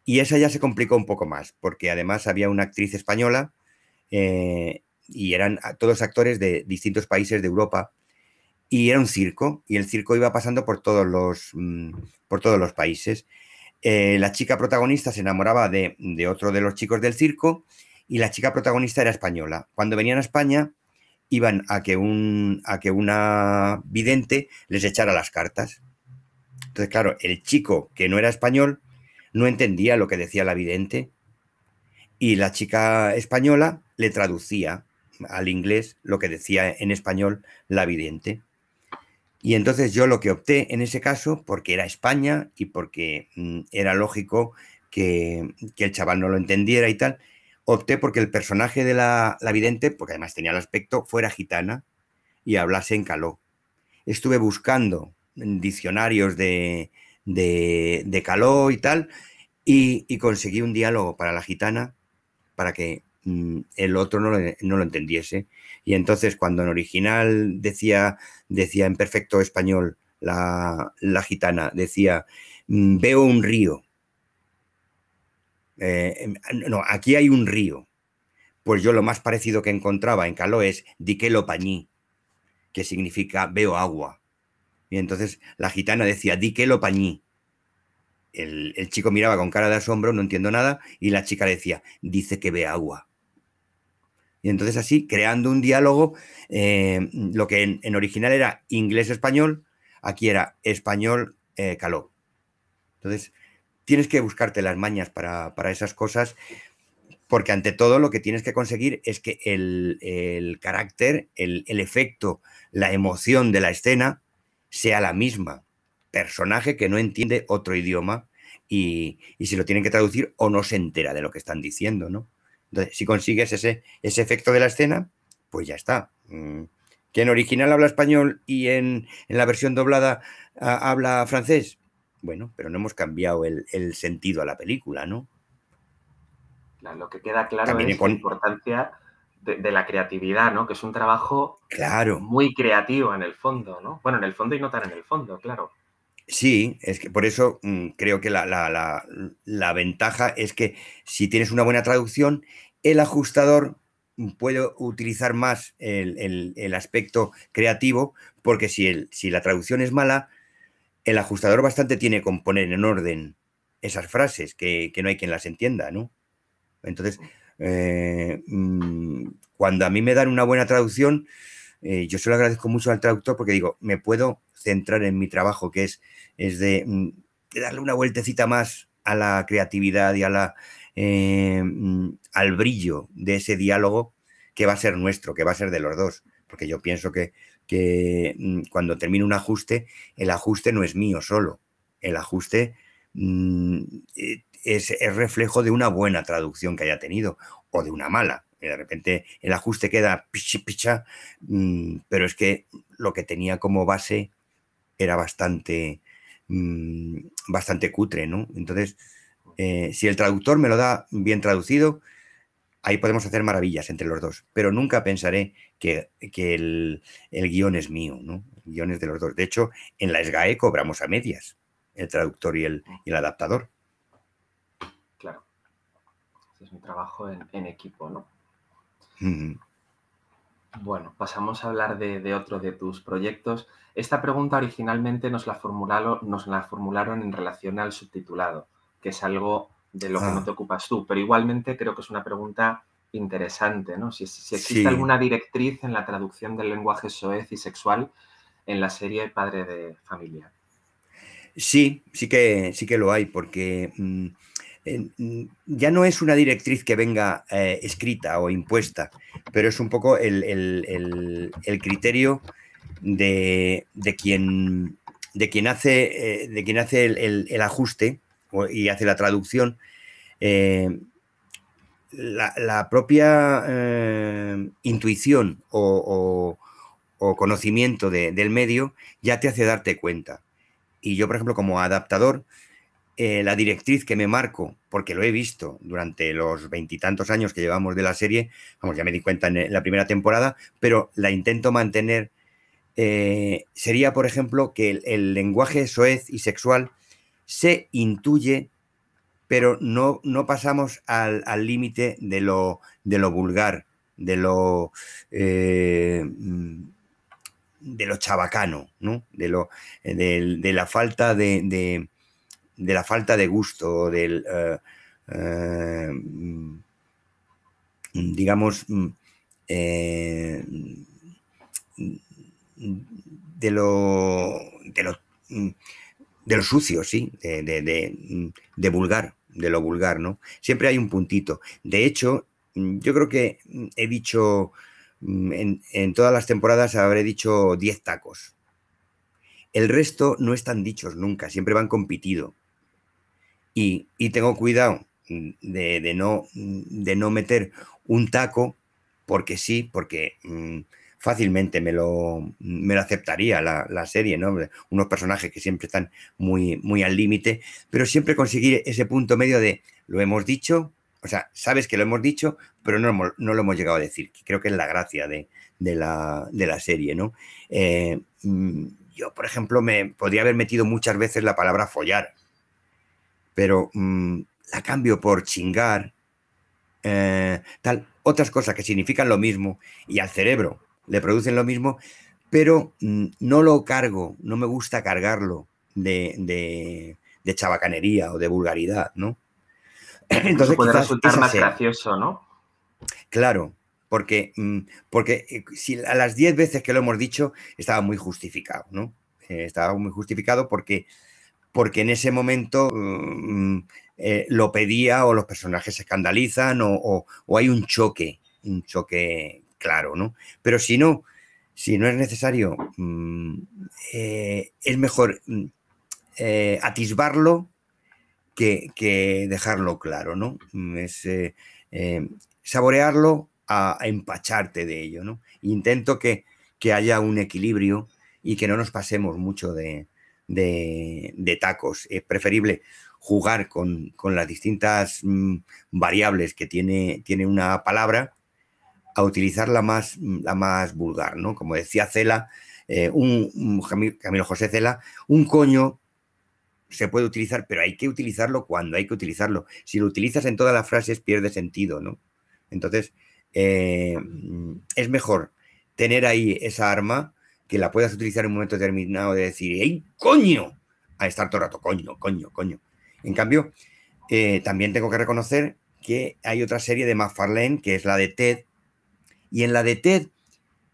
Speaker 2: y esa ya se complicó un poco más, porque además había una actriz española y eran todos actores de distintos países de Europa y era un circo y el circo iba pasando por todos los países. La chica protagonista se enamoraba de otro de los chicos del circo y la chica protagonista era española. Cuando venían a España iban a que una vidente les echara las cartas. Entonces, claro, el chico que no era español no entendía lo que decía la vidente y la chica española le traducía al inglés lo que decía en español la vidente. Y entonces yo lo que opté en ese caso, porque era España y porque era lógico que el chaval no lo entendiera y tal, opté porque el personaje de la vidente, porque además tenía el aspecto, fuera gitana y hablase en caló. Estuve buscando diccionarios de caló y tal, y conseguí un diálogo para la gitana para que el otro no lo entendiese. Y entonces cuando en original decía en perfecto español la gitana, decía, veo un río. No, aquí hay un río. Pues yo lo más parecido que encontraba en caló es diquelo pañí, que significa veo agua. Y entonces la gitana decía diquelo pañí. El chico miraba con cara de asombro, no entiendo nada, y la chica decía, dice que ve agua. Y entonces así, creando un diálogo, lo que en original era inglés-español, aquí era español-caló. Entonces, tienes que buscarte las mañas para esas cosas, porque ante todo lo que tienes que conseguir es que el carácter, el efecto, la emoción de la escena sea la misma. Personaje que no entiende otro idioma y si lo tienen que traducir o no se entera de lo que están diciendo, ¿no? Entonces, si consigues ese efecto de la escena, pues ya está. Que en original habla español y en la versión doblada habla francés. Bueno, pero no hemos cambiado el sentido a la película, ¿no?
Speaker 1: Lo que queda claro
Speaker 2: También
Speaker 1: es la importancia de la creatividad, ¿no? Que es un trabajo
Speaker 2: claro.
Speaker 1: muy creativo en el fondo, ¿no? Bueno, en el fondo y no tan en el fondo, claro.
Speaker 2: Sí, es que por eso creo que la ventaja es que si tienes una buena traducción, el ajustador puede utilizar más el aspecto creativo, porque si la traducción es mala, el ajustador bastante tiene con poner en orden esas frases que no hay quien las entienda, ¿no? Entonces, cuando a mí me dan una buena traducción, yo se lo agradezco mucho al traductor porque digo, me puedo centrar en mi trabajo, que es de darle una vueltecita más a la creatividad y al brillo de ese diálogo que va a ser nuestro, que va a ser de los dos. Porque yo pienso que cuando termino un ajuste, el ajuste no es mío solo. El ajuste es reflejo de una buena traducción que haya tenido o de una mala. Y de repente el ajuste queda picha, pero es que lo que tenía como base era bastante cutre, ¿no? Entonces, si el traductor me lo da bien traducido, ahí podemos hacer maravillas entre los dos, pero nunca pensaré que el guión es mío, ¿no? El guión es de los dos. De hecho, en la SGAE cobramos a medias, el traductor y el adaptador.
Speaker 1: Claro. Es un trabajo en equipo, ¿no? Bueno, pasamos a hablar de otro de tus proyectos. Esta pregunta originalmente nos la formularon en relación al subtitulado, que es algo de lo que no te ocupas tú, pero igualmente creo que es una pregunta interesante, ¿no? Si existe alguna directriz en la traducción del lenguaje soez y sexual en la serie Padre de Familia.
Speaker 2: Sí que lo hay, porque ya no es una directriz que venga escrita o impuesta, pero es un poco el criterio de quien hace el ajuste y hace la traducción. La propia intuición o conocimiento del medio ya te hace darte cuenta. Y yo, por ejemplo, como adaptador, la directriz que me marco, porque lo he visto durante los 20 años que llevamos de la serie, vamos, ya me di cuenta en la primera temporada, pero la intento mantener sería, por ejemplo, que el lenguaje soez y sexual se intuye, pero no pasamos al límite de lo vulgar, de de lo chabacano, ¿no? De la falta de la falta de gusto, digamos, eh, de lo, de lo, de lo sucio, sí, de vulgar, de lo vulgar, ¿no? Siempre hay un puntito. De hecho, yo creo que he dicho, en todas las temporadas habré dicho 10 tacos. El resto no están dichos nunca, siempre van competido. Y tengo cuidado de no meter un taco, porque sí, porque fácilmente me lo aceptaría la serie, ¿no? Unos personajes que siempre están muy al límite, pero siempre conseguir ese punto medio de lo hemos dicho, o sea, sabes que lo hemos dicho, pero no lo hemos llegado a decir, que creo que es la gracia de la serie, ¿no? Yo, por ejemplo, me podría haber metido muchas veces la palabra follar, pero la cambio por chingar, tal, otras cosas que significan lo mismo y al cerebro le producen lo mismo, pero no lo cargo, no me gusta cargarlo de chabacanería o de vulgaridad, ¿no?
Speaker 1: Incluso
Speaker 2: Entonces
Speaker 1: puede
Speaker 2: quizás
Speaker 1: resultar
Speaker 2: esa
Speaker 1: más
Speaker 2: sea,
Speaker 1: gracioso, ¿no?
Speaker 2: claro, porque si a las 10 veces que lo hemos dicho estaba muy justificado, ¿no? Estaba muy justificado porque en ese momento lo pedía o los personajes se escandalizan o hay un choque claro, ¿no? Pero si no es necesario, es mejor atisbarlo que dejarlo claro, ¿no? Es eh, saborearlo a empacharte de ello, ¿no? Intento que haya un equilibrio y que no nos pasemos mucho de tacos. Es preferible jugar con las distintas variables que tiene una palabra a utilizar la más vulgar, ¿no? Como decía Cela, Camilo José Cela, un coño se puede utilizar, pero hay que utilizarlo cuando hay que utilizarlo. Si lo utilizas en todas las frases, pierde sentido, ¿no? Entonces, es mejor tener ahí esa arma que la puedas utilizar en un momento determinado de decir, ¡ey, coño! A estar todo el rato, coño, coño, coño. En cambio, también tengo que reconocer que hay otra serie de McFarlane, que es la de Ted, y en la de Ted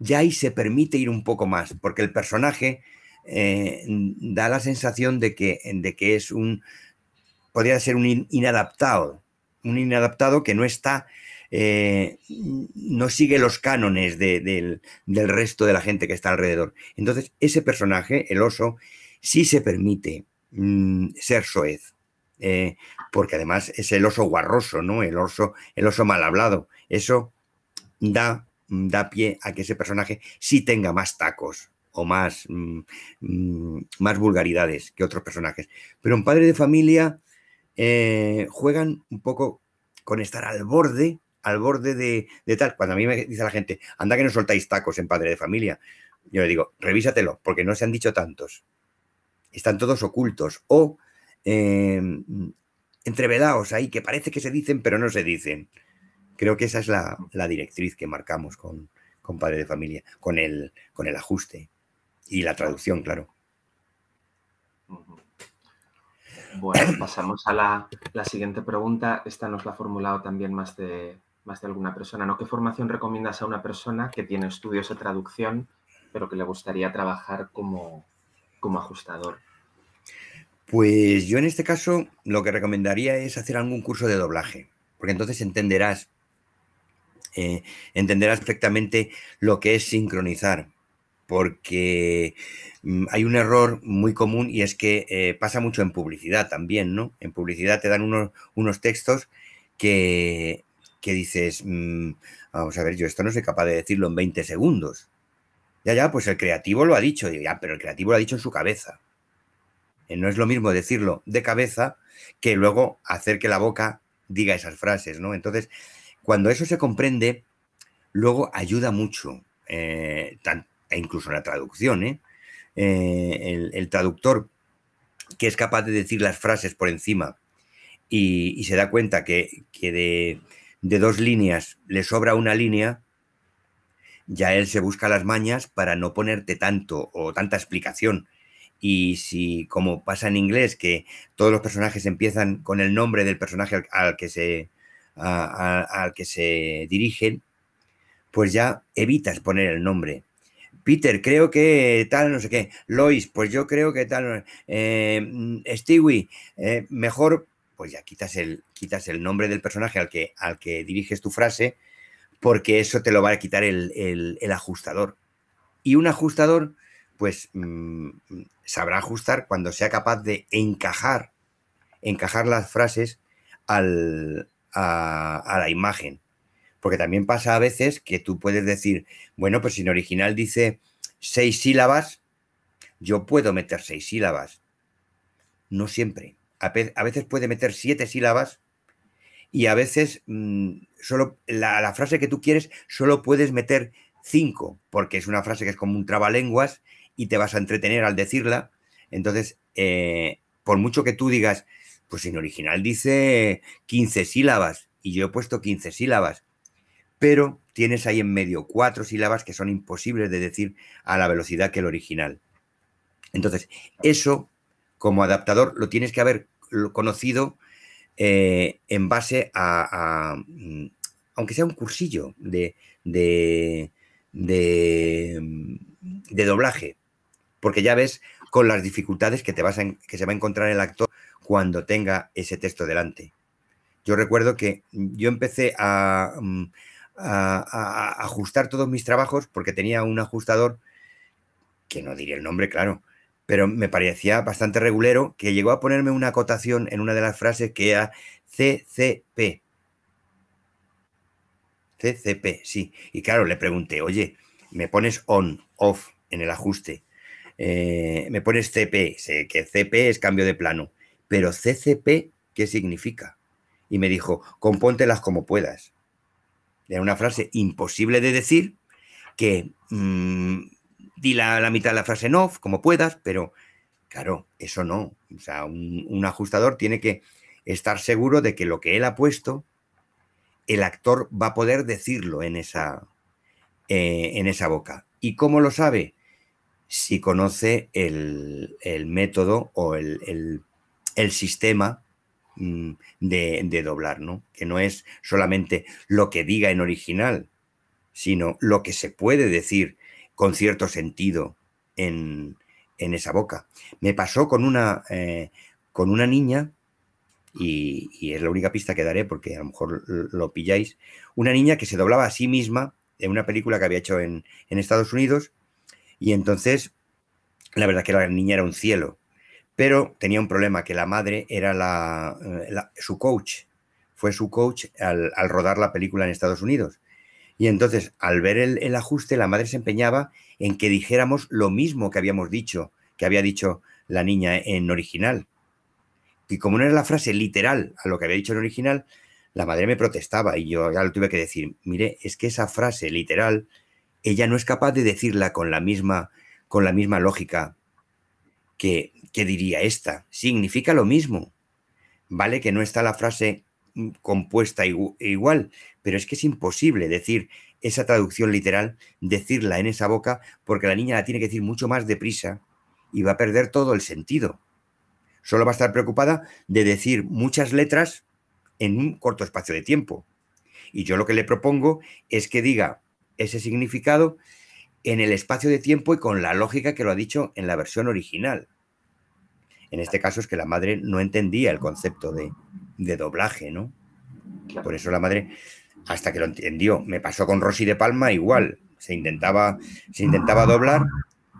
Speaker 2: ya ahí se permite ir un poco más, porque el personaje da la sensación de que podría ser un inadaptado que no está, no sigue los cánones del resto de la gente que está alrededor. Entonces, ese personaje, el oso, sí se permite ser soez. Porque además es el oso guarroso, ¿no? El oso mal hablado. Eso da pie a que ese personaje sí tenga más tacos o más vulgaridades que otros personajes. Pero en Padre de Familia juegan un poco con estar al borde de tal. Cuando a mí me dice la gente, anda que no soltáis tacos en Padre de Familia, yo le digo, revísatelo, porque no se han dicho tantos. Están todos ocultos o entrevelados ahí, que parece que se dicen, pero no se dicen. Creo que esa es la directriz que marcamos con Padre de Familia, con el ajuste y la traducción, claro.
Speaker 1: Bueno, pasamos a la siguiente pregunta. Esta nos la ha formulado también más de alguna persona, ¿no? ¿Qué formación recomiendas a una persona que tiene estudios de traducción, pero que le gustaría trabajar como ajustador?
Speaker 2: Pues yo en este caso lo que recomendaría es hacer algún curso de doblaje, porque entonces entenderás perfectamente lo que es sincronizar, porque hay un error muy común y es que pasa mucho en publicidad también, ¿no? En publicidad te dan unos textos que dices, vamos a ver, yo esto no soy capaz de decirlo en 20 segundos. Ya, pues el creativo lo ha dicho, ya, pero el creativo lo ha dicho en su cabeza. No es lo mismo decirlo de cabeza que luego hacer que la boca diga esas frases, ¿no? Entonces, cuando eso se comprende, luego ayuda mucho. e incluso en la traducción, el traductor que es capaz de decir las frases por encima y se da cuenta que de 2 líneas le sobra una línea, ya él se busca las mañas para no ponerte tanto o tanta explicación. Y si, como pasa en inglés, que todos los personajes empiezan con el nombre del personaje al que se dirigen, pues ya evitas poner el nombre. Peter, creo que tal, no sé qué. Lois, pues yo creo que tal. Stewie, mejor, pues ya quitas el nombre del personaje al que diriges tu frase, porque eso te lo va a quitar el ajustador. Y un ajustador, pues sabrá ajustar cuando sea capaz de encajar las frases a la imagen. Porque también pasa a veces que tú puedes decir, bueno, pues si en original dice 6 sílabas, yo puedo meter 6 sílabas. No siempre. A veces puede meter 7 sílabas y a veces solo la frase que tú quieres solo puedes meter 5, porque es una frase que es como un trabalenguas y te vas a entretener al decirla. Entonces, por mucho que tú digas, pues en original dice 15 sílabas y yo he puesto 15 sílabas, pero tienes ahí en medio 4 sílabas que son imposibles de decir a la velocidad que el original. Entonces, eso como adaptador lo tienes que haber conocido en base aunque sea un cursillo de doblaje, porque ya ves con las dificultades que se va a encontrar el actor cuando tenga ese texto delante. Yo recuerdo que yo empecé a ajustar todos mis trabajos porque tenía un ajustador, que no diré el nombre, claro, pero me parecía bastante regulero, que llegó a ponerme una acotación en una de las frases que era CCP. CCP, sí. Y claro, le pregunté, oye, me pones on, off en el ajuste, me pones CP, sé que CP es cambio de plano, pero CCP, ¿qué significa? Y me dijo, compóntelas como puedas. Era una frase imposible de decir, que di la mitad de la frase en off, como puedas, pero claro, eso no. O sea, un ajustador tiene que estar seguro de que lo que él ha puesto, el actor va a poder decirlo en esa boca. ¿Y cómo lo sabe? Si conoce el método o el sistema de doblar, ¿no? Que no es solamente lo que diga en original, sino lo que se puede decir con cierto sentido en esa boca. Me pasó con una niña, y es la única pista que daré porque a lo mejor lo pilláis, una niña que se doblaba a sí misma en una película que había hecho en Estados Unidos, y entonces la verdad que la niña era un cielo, pero tenía un problema, que la madre era su coach, fue su coach al rodar la película en Estados Unidos. Y entonces, al ver el ajuste, la madre se empeñaba en que dijéramos lo mismo que habíamos dicho, que había dicho la niña en original. Y como no era la frase literal a lo que había dicho en original, la madre me protestaba y yo ya lo tuve que decir, mire, es que esa frase literal, ella no es capaz de decirla con la misma lógica que diría esta. Significa lo mismo. Vale que no está la frase compuesta igual, pero es que es imposible decir esa traducción literal, decirla en esa boca, porque la niña la tiene que decir mucho más deprisa y va a perder todo el sentido. Solo va a estar preocupada de decir muchas letras en un corto espacio de tiempo. Y yo lo que le propongo es que diga ese significado en el espacio de tiempo y con la lógica que lo ha dicho en la versión original. En este caso es que la madre no entendía el concepto de doblaje, ¿no?
Speaker 1: Claro.
Speaker 2: Por eso la madre, hasta que lo entendió, me pasó con Rosy de Palma igual. Se intentaba doblar,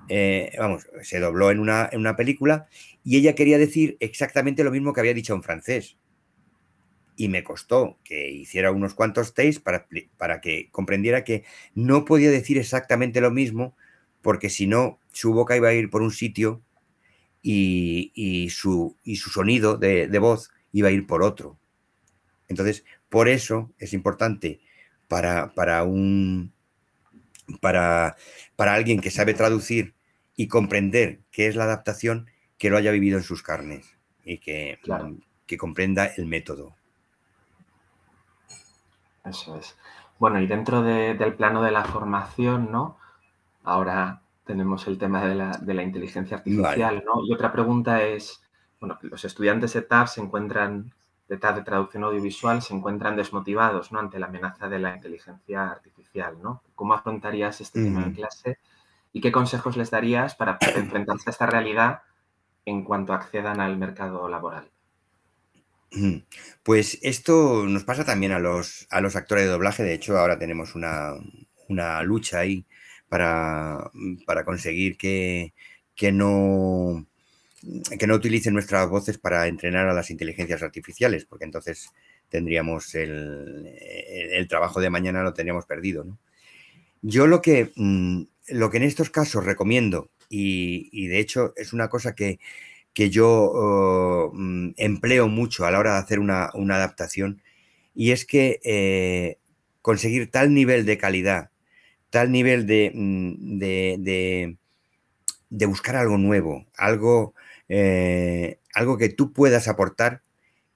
Speaker 2: se dobló en una película y ella quería decir exactamente lo mismo que había dicho en francés. Y me costó que hiciera unos cuantos takes para que comprendiera que no podía decir exactamente lo mismo, porque si no, su boca iba a ir por un sitio y su sonido de voz iba a ir por otro. Entonces, por eso es importante para un para, para alguien que sabe traducir y comprender qué es la adaptación, que lo haya vivido en sus carnes y
Speaker 1: Claro,
Speaker 2: que comprenda el método.
Speaker 1: eso es. Bueno, y dentro del plano de la formación, ¿no? Ahora tenemos el tema de la inteligencia
Speaker 2: Vale.
Speaker 1: artificial, ¿no? Y otra pregunta es, bueno, los estudiantes de TAF se encuentran, de TAF de traducción audiovisual, se encuentran desmotivados, ¿no? Ante la amenaza de la inteligencia artificial, ¿no? ¿Cómo afrontarías este tema en
Speaker 2: Ujú.
Speaker 1: clase y qué consejos les darías para enfrentarse a esta realidad en cuanto accedan al mercado laboral?
Speaker 2: Ujú. Pues esto nos pasa también a los actores de doblaje. De hecho, ahora tenemos una lucha ahí para conseguir que no, que no utilicen nuestras voces para entrenar a las inteligencias artificiales, porque entonces tendríamos el trabajo de mañana lo tendríamos perdido, ¿no? Yo lo que en estos casos recomiendo, y de hecho es una cosa que yo empleo mucho a la hora de hacer una adaptación, y es que conseguir tal nivel de calidad, tal nivel de buscar algo nuevo, algo que tú puedas aportar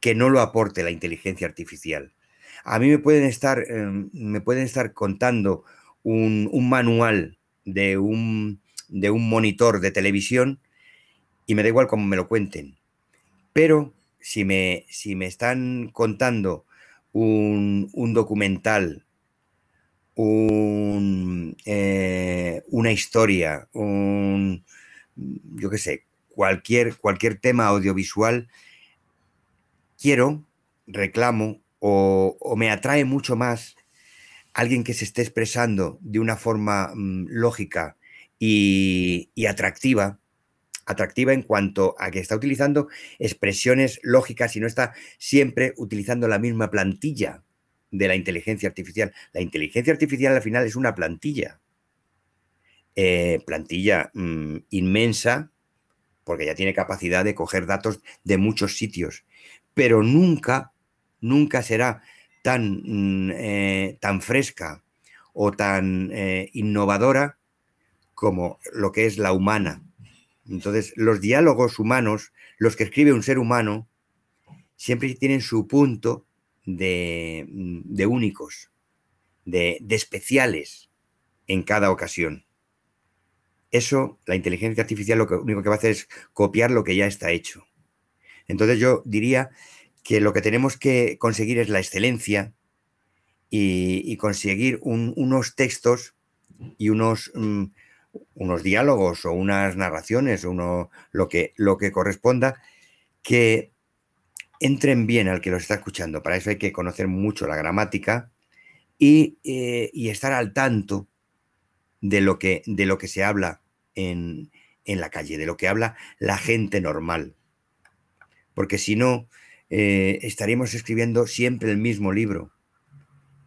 Speaker 2: que no lo aporte la inteligencia artificial. A mí me pueden estar contando un manual de un monitor de televisión y me da igual cómo me lo cuenten. Pero si me están contando un documental, una historia, yo qué sé, cualquier tema audiovisual, quiero, reclamo o me atrae mucho más alguien que se esté expresando de una forma lógica y atractiva, atractiva en cuanto a que está utilizando expresiones lógicas y no está siempre utilizando la misma plantilla de la inteligencia artificial. La inteligencia artificial al final es una plantilla inmensa, porque ya tiene capacidad de coger datos de muchos sitios, pero nunca será tan fresca o tan innovadora como lo que es la humana. Entonces, los diálogos humanos, los que escribe un ser humano, siempre tienen su punto de únicos, de especiales en cada ocasión. Eso, la inteligencia artificial lo único que va a hacer es copiar lo que ya está hecho. Entonces yo diría que lo que tenemos que conseguir es la excelencia y conseguir unos textos y unos diálogos o unas narraciones, lo que corresponda, que entren bien al que los está escuchando. Para eso hay que conocer mucho la gramática y estar al tanto de lo que se habla en la calle, de lo que habla la gente normal. Porque si no, estaríamos escribiendo siempre el mismo libro.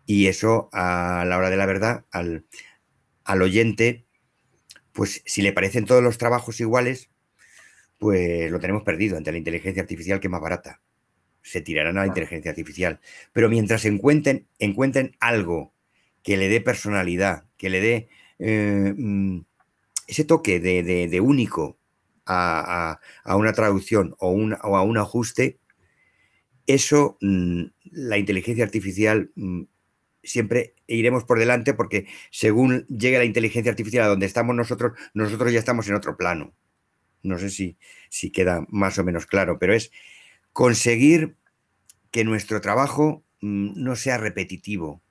Speaker 2: Y eso, a la hora de la verdad, al oyente, pues si le parecen todos los trabajos iguales, pues lo tenemos perdido ante la inteligencia artificial, que es más barata. Se tirarán a la
Speaker 1: Claro,
Speaker 2: inteligencia artificial. Pero mientras encuentren algo que le dé personalidad, que le dé ese toque de único a una traducción o a un ajuste, eso la inteligencia artificial siempre iremos por delante porque según llegue la inteligencia artificial a donde estamos nosotros, nosotros ya estamos en otro plano. No sé si queda más o menos claro, pero es conseguir que nuestro trabajo no sea repetitivo.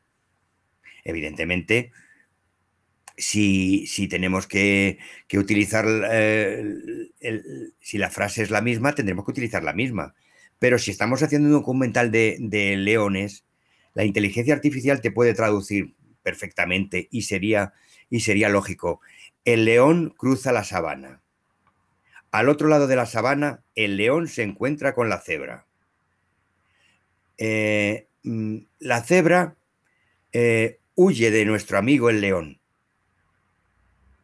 Speaker 2: Evidentemente, si tenemos que utilizar, si la frase es la misma, tendremos que utilizar la misma. Pero si estamos haciendo un documental de leones, la inteligencia artificial te puede traducir perfectamente y sería lógico. El león cruza la sabana. Al otro lado de la sabana, el león se encuentra con la cebra. La cebra huye de nuestro amigo el león.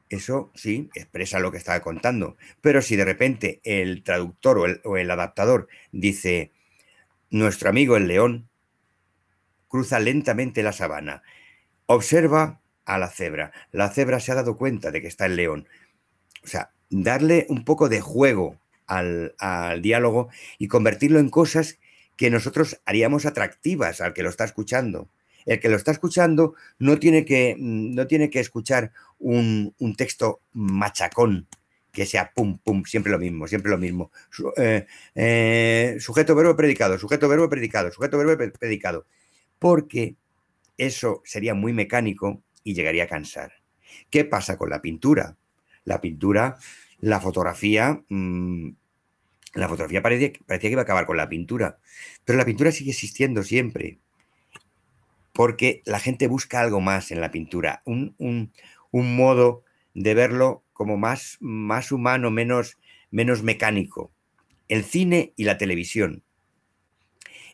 Speaker 2: Eso sí, expresa lo que estaba contando. Pero si de repente el traductor o el adaptador dice, nuestro amigo el león cruza lentamente la sabana, observa a la cebra. La cebra se ha dado cuenta de que está el león. O sea, darle un poco de juego al diálogo y convertirlo en cosas que nosotros haríamos atractivas al que lo está escuchando. El que lo está escuchando no tiene que escuchar un texto machacón, que sea pum, pum, siempre lo mismo, siempre lo mismo. Sujeto, verbo, predicado, sujeto, verbo, predicado, sujeto, verbo, predicado. Porque eso sería muy mecánico y llegaría a cansar. ¿Qué pasa con la pintura? La pintura, la fotografía, la fotografía parecía que iba a acabar con la pintura, pero la pintura sigue existiendo siempre, porque la gente busca algo más en la pintura, un modo de verlo como más humano, menos mecánico. El cine y la televisión.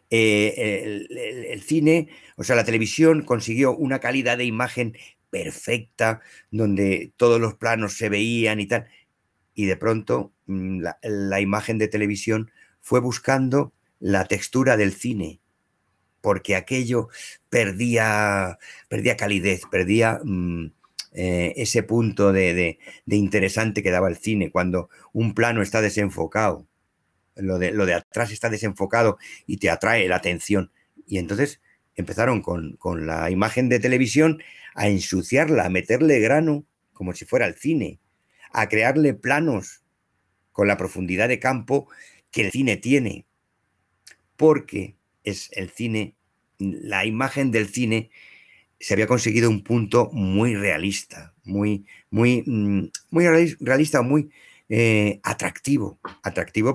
Speaker 2: El cine, o sea, la televisión consiguió una calidad de imagen perfecta, donde todos los planos se veían y tal, y de pronto la imagen de televisión fue buscando la textura del cine, porque aquello perdía calidez, perdía ese punto de interesante que daba el cine, cuando un plano está desenfocado, lo de atrás está desenfocado y te atrae la atención. Y entonces empezaron con la imagen de televisión a ensuciarla, a meterle grano como si fuera el cine, a crearle planos con la profundidad de campo que el cine tiene, porque es el cine, la imagen del cine se había conseguido un punto muy realista, muy realista, muy atractivo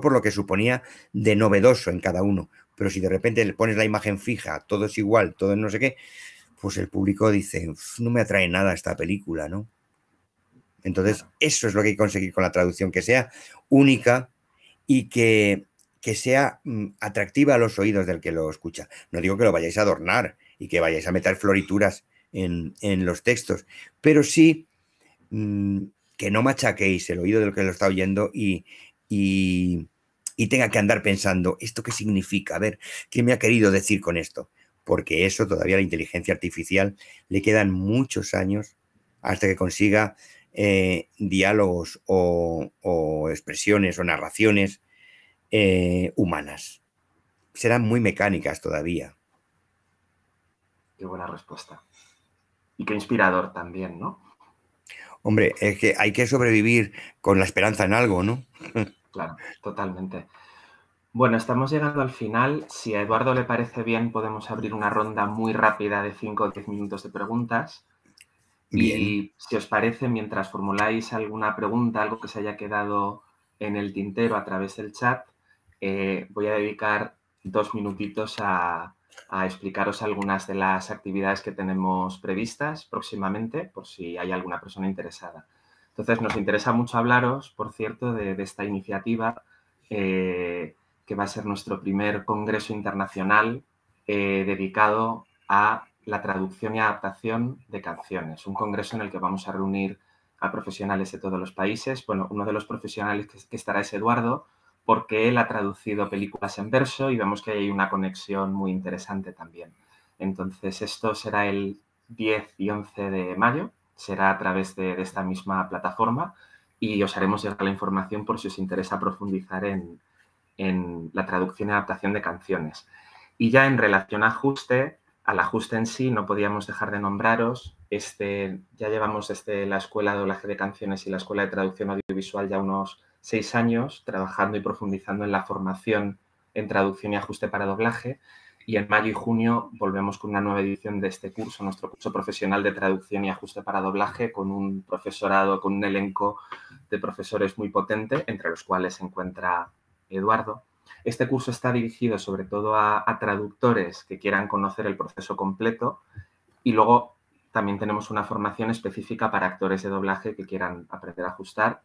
Speaker 2: por lo que suponía de novedoso en cada uno. Pero si de repente le pones la imagen fija, todo es igual, todo es no sé qué, pues el público dice, no me atrae nada esta película, ¿no? Entonces,
Speaker 1: Claro.
Speaker 2: eso es lo que hay que conseguir con la traducción, que sea única y que sea atractiva a los oídos del que lo escucha. No digo que lo vayáis a adornar y que vayáis a meter florituras en los textos, pero sí mmm, que no machaquéis el oído del que lo está oyendo y tenga que andar pensando, ¿esto qué significa? A ver, ¿qué me ha querido decir con esto? Porque eso todavía a la inteligencia artificial le quedan muchos años hasta que consiga diálogos o expresiones o narraciones humanas. Serán muy mecánicas todavía.
Speaker 1: Qué buena respuesta. Y qué inspirador también, ¿no?
Speaker 2: Hombre, es que hay que sobrevivir con la esperanza en algo, ¿no?
Speaker 1: Claro, totalmente. Bueno, estamos llegando al final. Si a Eduardo le parece bien, podemos abrir una ronda muy rápida de 5 o 10 minutos de preguntas.
Speaker 2: Bien.
Speaker 1: Y si os parece, mientras formuláis alguna pregunta, algo que se haya quedado en el tintero a través del chat, voy a dedicar 2 minutitos a explicaros algunas de las actividades que tenemos previstas próximamente, por si hay alguna persona interesada. Entonces, nos interesa mucho hablaros, por cierto, de esta iniciativa, que va a ser nuestro primer congreso internacional dedicado a la traducción y adaptación de canciones. Un congreso en el que vamos a reunir a profesionales de todos los países. Bueno, uno de los profesionales que estará es Eduardo, porque él ha traducido películas en verso y vemos que hay una conexión muy interesante también. Entonces, esto será el 10 y 11 de mayo, será a través de esta misma plataforma y os haremos llegar la información por si os interesa profundizar en la traducción y adaptación de canciones. Y ya en relación a al ajuste en sí, no podíamos dejar de nombraros. Ya llevamos desde la Escuela de Doblaje de Canciones y la Escuela de Traducción Audiovisual ya unos 6 años trabajando y profundizando en la formación en traducción y ajuste para doblaje. Y en mayo y junio volvemos con una nueva edición de este curso, nuestro curso profesional de traducción y ajuste para doblaje, con un profesorado, con un elenco de profesores muy potente, entre los cuales se encuentra Eduardo. Este curso está dirigido sobre todo a traductores que quieran conocer el proceso completo y luego también tenemos una formación específica para actores de doblaje que quieran aprender a ajustar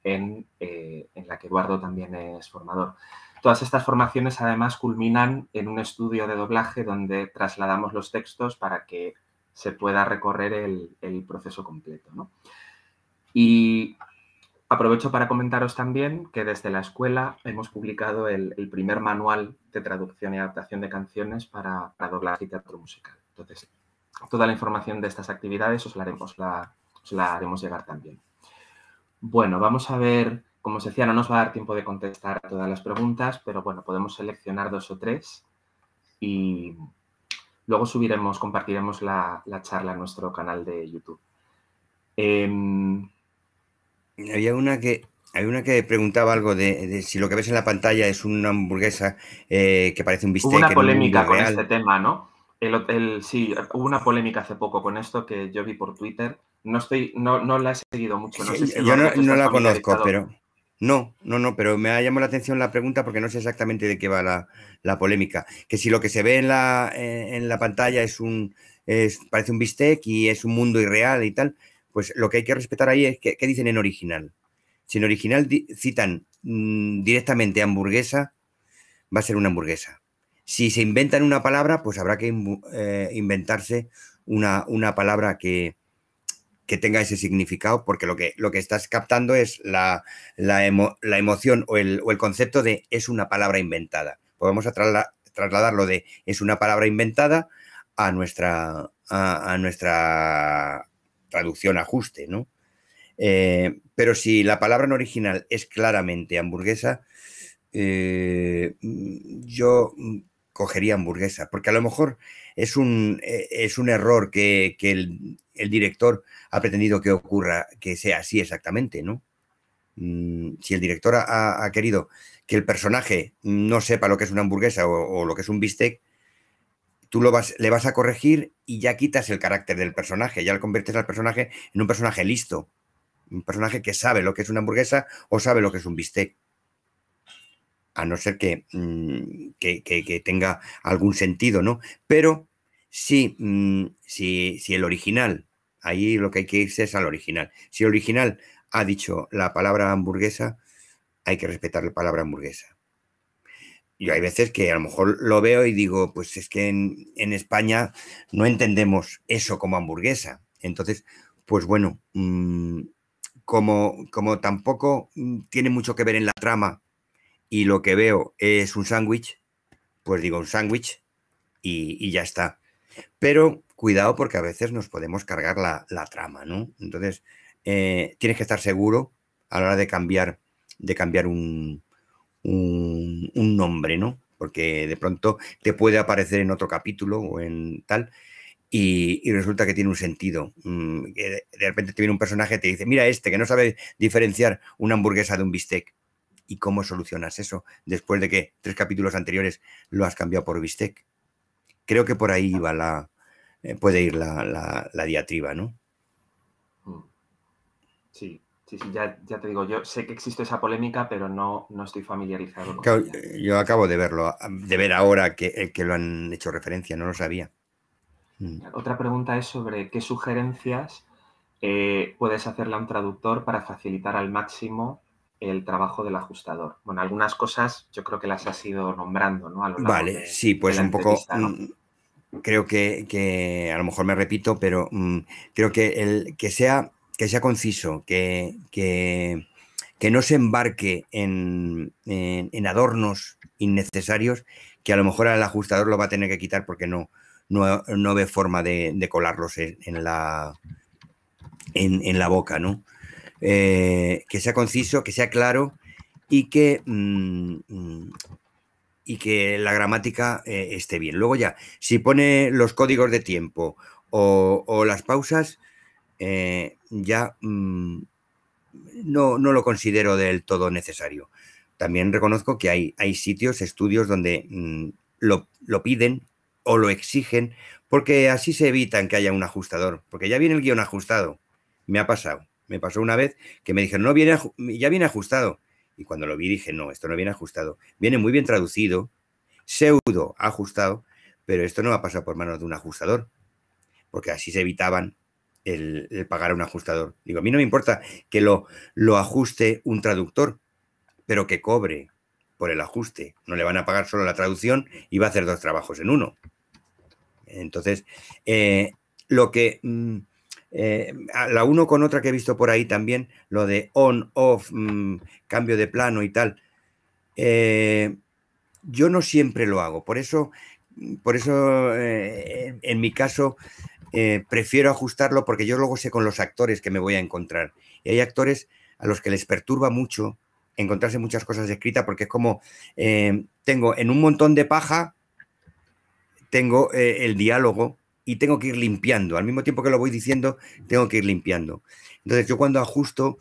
Speaker 1: en la que Eduardo también es formador. Todas estas formaciones además culminan en un estudio de doblaje donde trasladamos los textos para que se pueda recorrer el proceso completo, ¿no? Y aprovecho para comentaros también que desde la escuela hemos publicado el primer manual de traducción y adaptación de canciones para doblaje y teatro musical. Entonces, Toda la información de estas actividades os la haremos llegar también. Bueno, vamos a ver, como os decía, no nos va a dar tiempo de contestar a todas las preguntas, pero bueno, podemos seleccionar 2 o 3 y luego compartiremos la charla en nuestro canal de YouTube.
Speaker 2: Había una que preguntaba algo de si lo que ves en la pantalla es una hamburguesa que parece un
Speaker 1: Hubo
Speaker 2: bistec
Speaker 1: una
Speaker 2: en un mundo
Speaker 1: polémica con este
Speaker 2: irreal.
Speaker 1: tema, ¿no? Sí, hubo una polémica hace poco con esto que yo vi por Twitter. No la he seguido mucho. No sé
Speaker 2: Sí,
Speaker 1: si,
Speaker 2: yo
Speaker 1: Eduardo, tú
Speaker 2: no
Speaker 1: estás
Speaker 2: la conozco,
Speaker 1: familiarizado.
Speaker 2: pero no, pero me ha llamado la atención la pregunta porque no sé exactamente de qué va la polémica. Que si lo que se ve en la pantalla parece un bistec y es un mundo irreal y tal, pues lo que hay que respetar ahí es qué dicen en original. Si en original citan directamente hamburguesa, va a ser una hamburguesa. Si se inventan una palabra, pues habrá que inventarse una palabra que tenga ese significado, porque lo que estás captando es la emoción o el concepto de es una palabra inventada. Podemos trasladarlo de es una palabra inventada a nuestra traducción ajuste, ¿no? Pero si la palabra en original es claramente hamburguesa, yo cogería hamburguesa, porque a lo mejor es un error que el director ha pretendido que ocurra, que sea así exactamente, ¿no? Si el director ha querido que el personaje no sepa lo que es una hamburguesa o lo que es un bistec, tú le vas a corregir y ya quitas el carácter del personaje, ya lo conviertes al personaje en un personaje listo, un personaje que sabe lo que es una hamburguesa o sabe lo que es un bistec, a no ser que tenga algún sentido, ¿no? Pero si el original, ahí lo que hay que irse es al original. Si el original ha dicho la palabra hamburguesa, hay que respetar la palabra hamburguesa. Yo hay veces que a lo mejor lo veo y digo, pues es que en España no entendemos eso como hamburguesa. Entonces, pues bueno, como tampoco tiene mucho que ver en la trama y lo que veo es un sándwich, pues digo un sándwich y ya está. Pero cuidado porque a veces nos podemos cargar la trama, ¿no? Entonces, tienes que estar seguro a la hora de cambiar un nombre, ¿no? Porque de pronto te puede aparecer en otro capítulo o en tal y resulta que tiene un sentido. Que de repente te viene un personaje y te dice, mira que no sabe diferenciar una hamburguesa de un bistec. ¿Y cómo solucionas eso después de que 3 capítulos anteriores lo has cambiado por bistec? Creo que por ahí va puede ir la diatriba, ¿no?
Speaker 1: Sí, ya te digo, yo sé que existe esa polémica, pero no estoy familiarizado con
Speaker 2: Claro,
Speaker 1: ella.
Speaker 2: yo acabo de ver ahora que lo han hecho referencia, no lo sabía.
Speaker 1: Otra pregunta es sobre qué sugerencias puedes hacerle a un traductor para facilitar al máximo el trabajo del ajustador. Bueno, algunas cosas yo creo que las has ido nombrando, ¿no? A lo largo
Speaker 2: Vale, sí,
Speaker 1: de
Speaker 2: pues
Speaker 1: la
Speaker 2: un poco,
Speaker 1: entrevista, ¿no?
Speaker 2: creo que a lo mejor me repito, pero creo que sea conciso, que no se embarque en adornos innecesarios que a lo mejor el ajustador lo va a tener que quitar porque no ve forma de colarlos en la boca, ¿no? Que sea conciso, que sea claro y y que la gramática esté bien. Luego ya, si pone los códigos de tiempo o las pausas, ya no lo considero del todo necesario. También reconozco que hay sitios, estudios donde lo piden o lo exigen, porque así se evitan que haya un ajustador, porque ya viene el guión ajustado. Me pasó una vez que me dijeron, no, ya viene ajustado. Y cuando lo vi dije, no, esto no viene ajustado. Viene muy bien traducido, pseudo ajustado, pero esto no va a pasar por manos de un ajustador, porque así se evitaban el pagar a un ajustador. Digo, a mí no me importa que lo ajuste un traductor, pero que cobre por el ajuste. No le van a pagar solo la traducción y va a hacer 2 trabajos en uno. Entonces, lo que... la uno con otra que he visto por ahí también, lo de on, off, cambio de plano y tal, yo no siempre lo hago. Por eso en mi caso, prefiero ajustarlo porque yo luego sé con los actores que me voy a encontrar. Y hay actores a los que les perturba mucho encontrarse muchas cosas escritas porque es como, tengo en un montón de paja, tengo el diálogo y tengo que ir limpiando. Al mismo tiempo que lo voy diciendo, tengo que ir limpiando. Entonces yo cuando ajusto,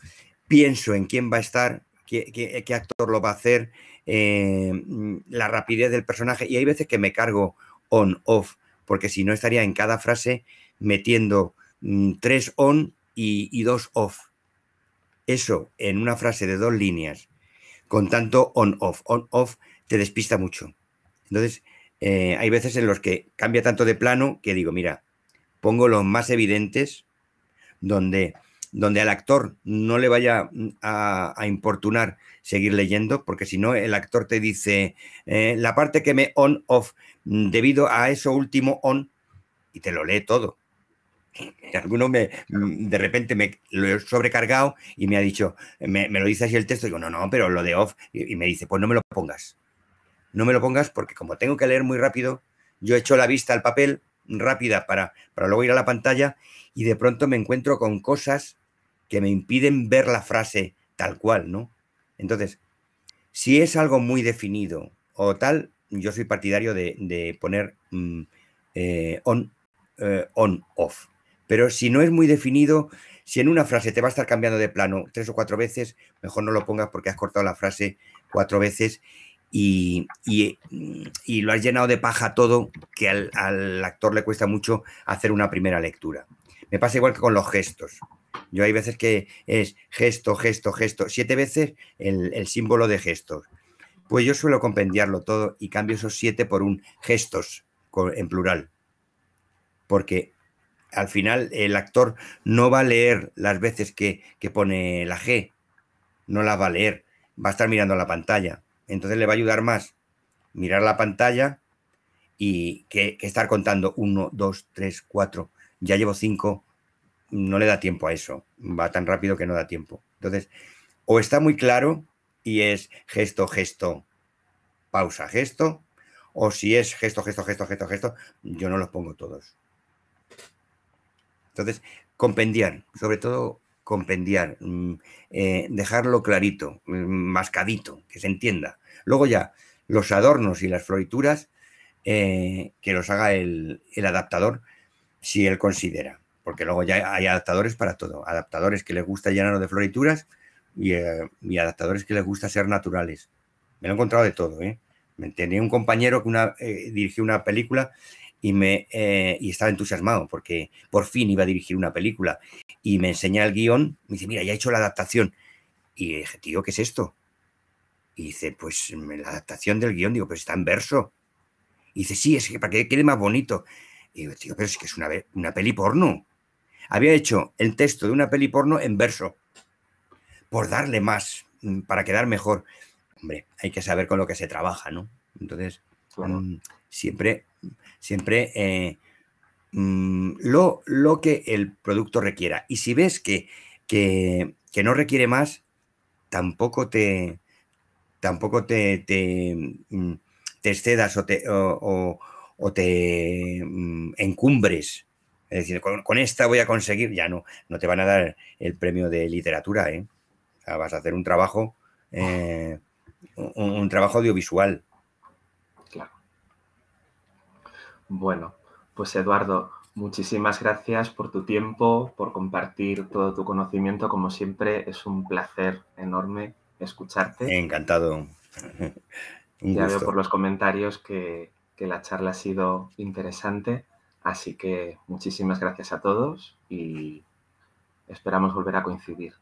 Speaker 2: pienso en quién va a estar, qué actor lo va a hacer, la rapidez del personaje. Y hay veces que me cargo on, off, porque si no estaría en cada frase metiendo 3 on y 2 off. Eso en una frase de 2 líneas, con tanto on, off, te despista mucho. Entonces, hay veces en los que cambia tanto de plano que digo, mira, pongo los más evidentes donde, donde al actor no le vaya a importunar seguir leyendo, porque si no, el actor te dice la parte que me on, off, debido a eso último on, y te lo lee todo. Alguno de repente me lo he sobrecargado y me ha dicho, me lo dice así el texto, y digo, no, pero lo de off, y me dice, pues no me lo pongas. No me lo pongas porque como tengo que leer muy rápido, yo echo la vista al papel rápida para luego ir a la pantalla y de pronto me encuentro con cosas que me impiden ver la frase tal cual, ¿no? Entonces, si es algo muy definido o tal, yo soy partidario de poner on, off. Pero si no es muy definido, si en una frase te va a estar cambiando de plano 3 o 4 veces, mejor no lo pongas porque has cortado la frase 4 veces y lo has llenado de paja todo, que al actor le cuesta mucho hacer una primera lectura. Me pasa igual que con los gestos. Yo hay veces que es gesto, gesto, gesto, 7 veces el símbolo de gestos. Pues yo suelo compendiarlo todo y cambio esos 7 por un gestos en plural. Porque al final el actor no va a leer las veces que pone la G, no la va a leer, va a estar mirando la pantalla. Entonces le va a ayudar más mirar la pantalla y que estar contando 1, 2, 3, 4, ya llevo 5, no le da tiempo a eso, va tan rápido que no da tiempo. Entonces, o está muy claro y es gesto, gesto, pausa, gesto, o si es gesto, gesto, gesto, gesto, gesto, yo no los pongo todos. Entonces, compendiar, sobre todo compendiar, dejarlo clarito, mascadito, que se entienda. Luego ya, los adornos y las florituras, que los haga el adaptador si él considera. Porque luego ya hay adaptadores para todo. Adaptadores que les gusta llenarlo de florituras y adaptadores que les gusta ser naturales. Me lo he encontrado de todo, ¿eh? Tenía un compañero que dirigió una película y estaba entusiasmado porque por fin iba a dirigir una película y me enseña el guión, me dice, mira, ya he hecho la adaptación. Y dije, tío, ¿qué es esto? Y dice, pues la adaptación del guión, digo, pero está en verso. Y dice, sí, es que para que quede más bonito. Y digo, tío, pero es que es una peli porno. Había hecho el texto de una peli porno en verso, por darle más, para quedar mejor. Hombre, hay que saber con lo que se trabaja, ¿no? Entonces,
Speaker 1: Claro.
Speaker 2: siempre lo que el producto requiera. Y si ves que no requiere más, tampoco te te excedas o te encumbres. Es decir, con esta voy a conseguir, ya no te van a dar el premio de literatura, ¿eh? O sea, vas a hacer un trabajo, un trabajo audiovisual.
Speaker 1: Claro. Bueno, pues Eduardo, muchísimas gracias por tu tiempo, por compartir todo tu conocimiento. Como siempre, es un placer enorme escucharte.
Speaker 2: Encantado. Un
Speaker 1: Ya veo por
Speaker 2: gusto.
Speaker 1: los comentarios que la charla ha sido interesante, así que muchísimas gracias a todos y esperamos volver a coincidir.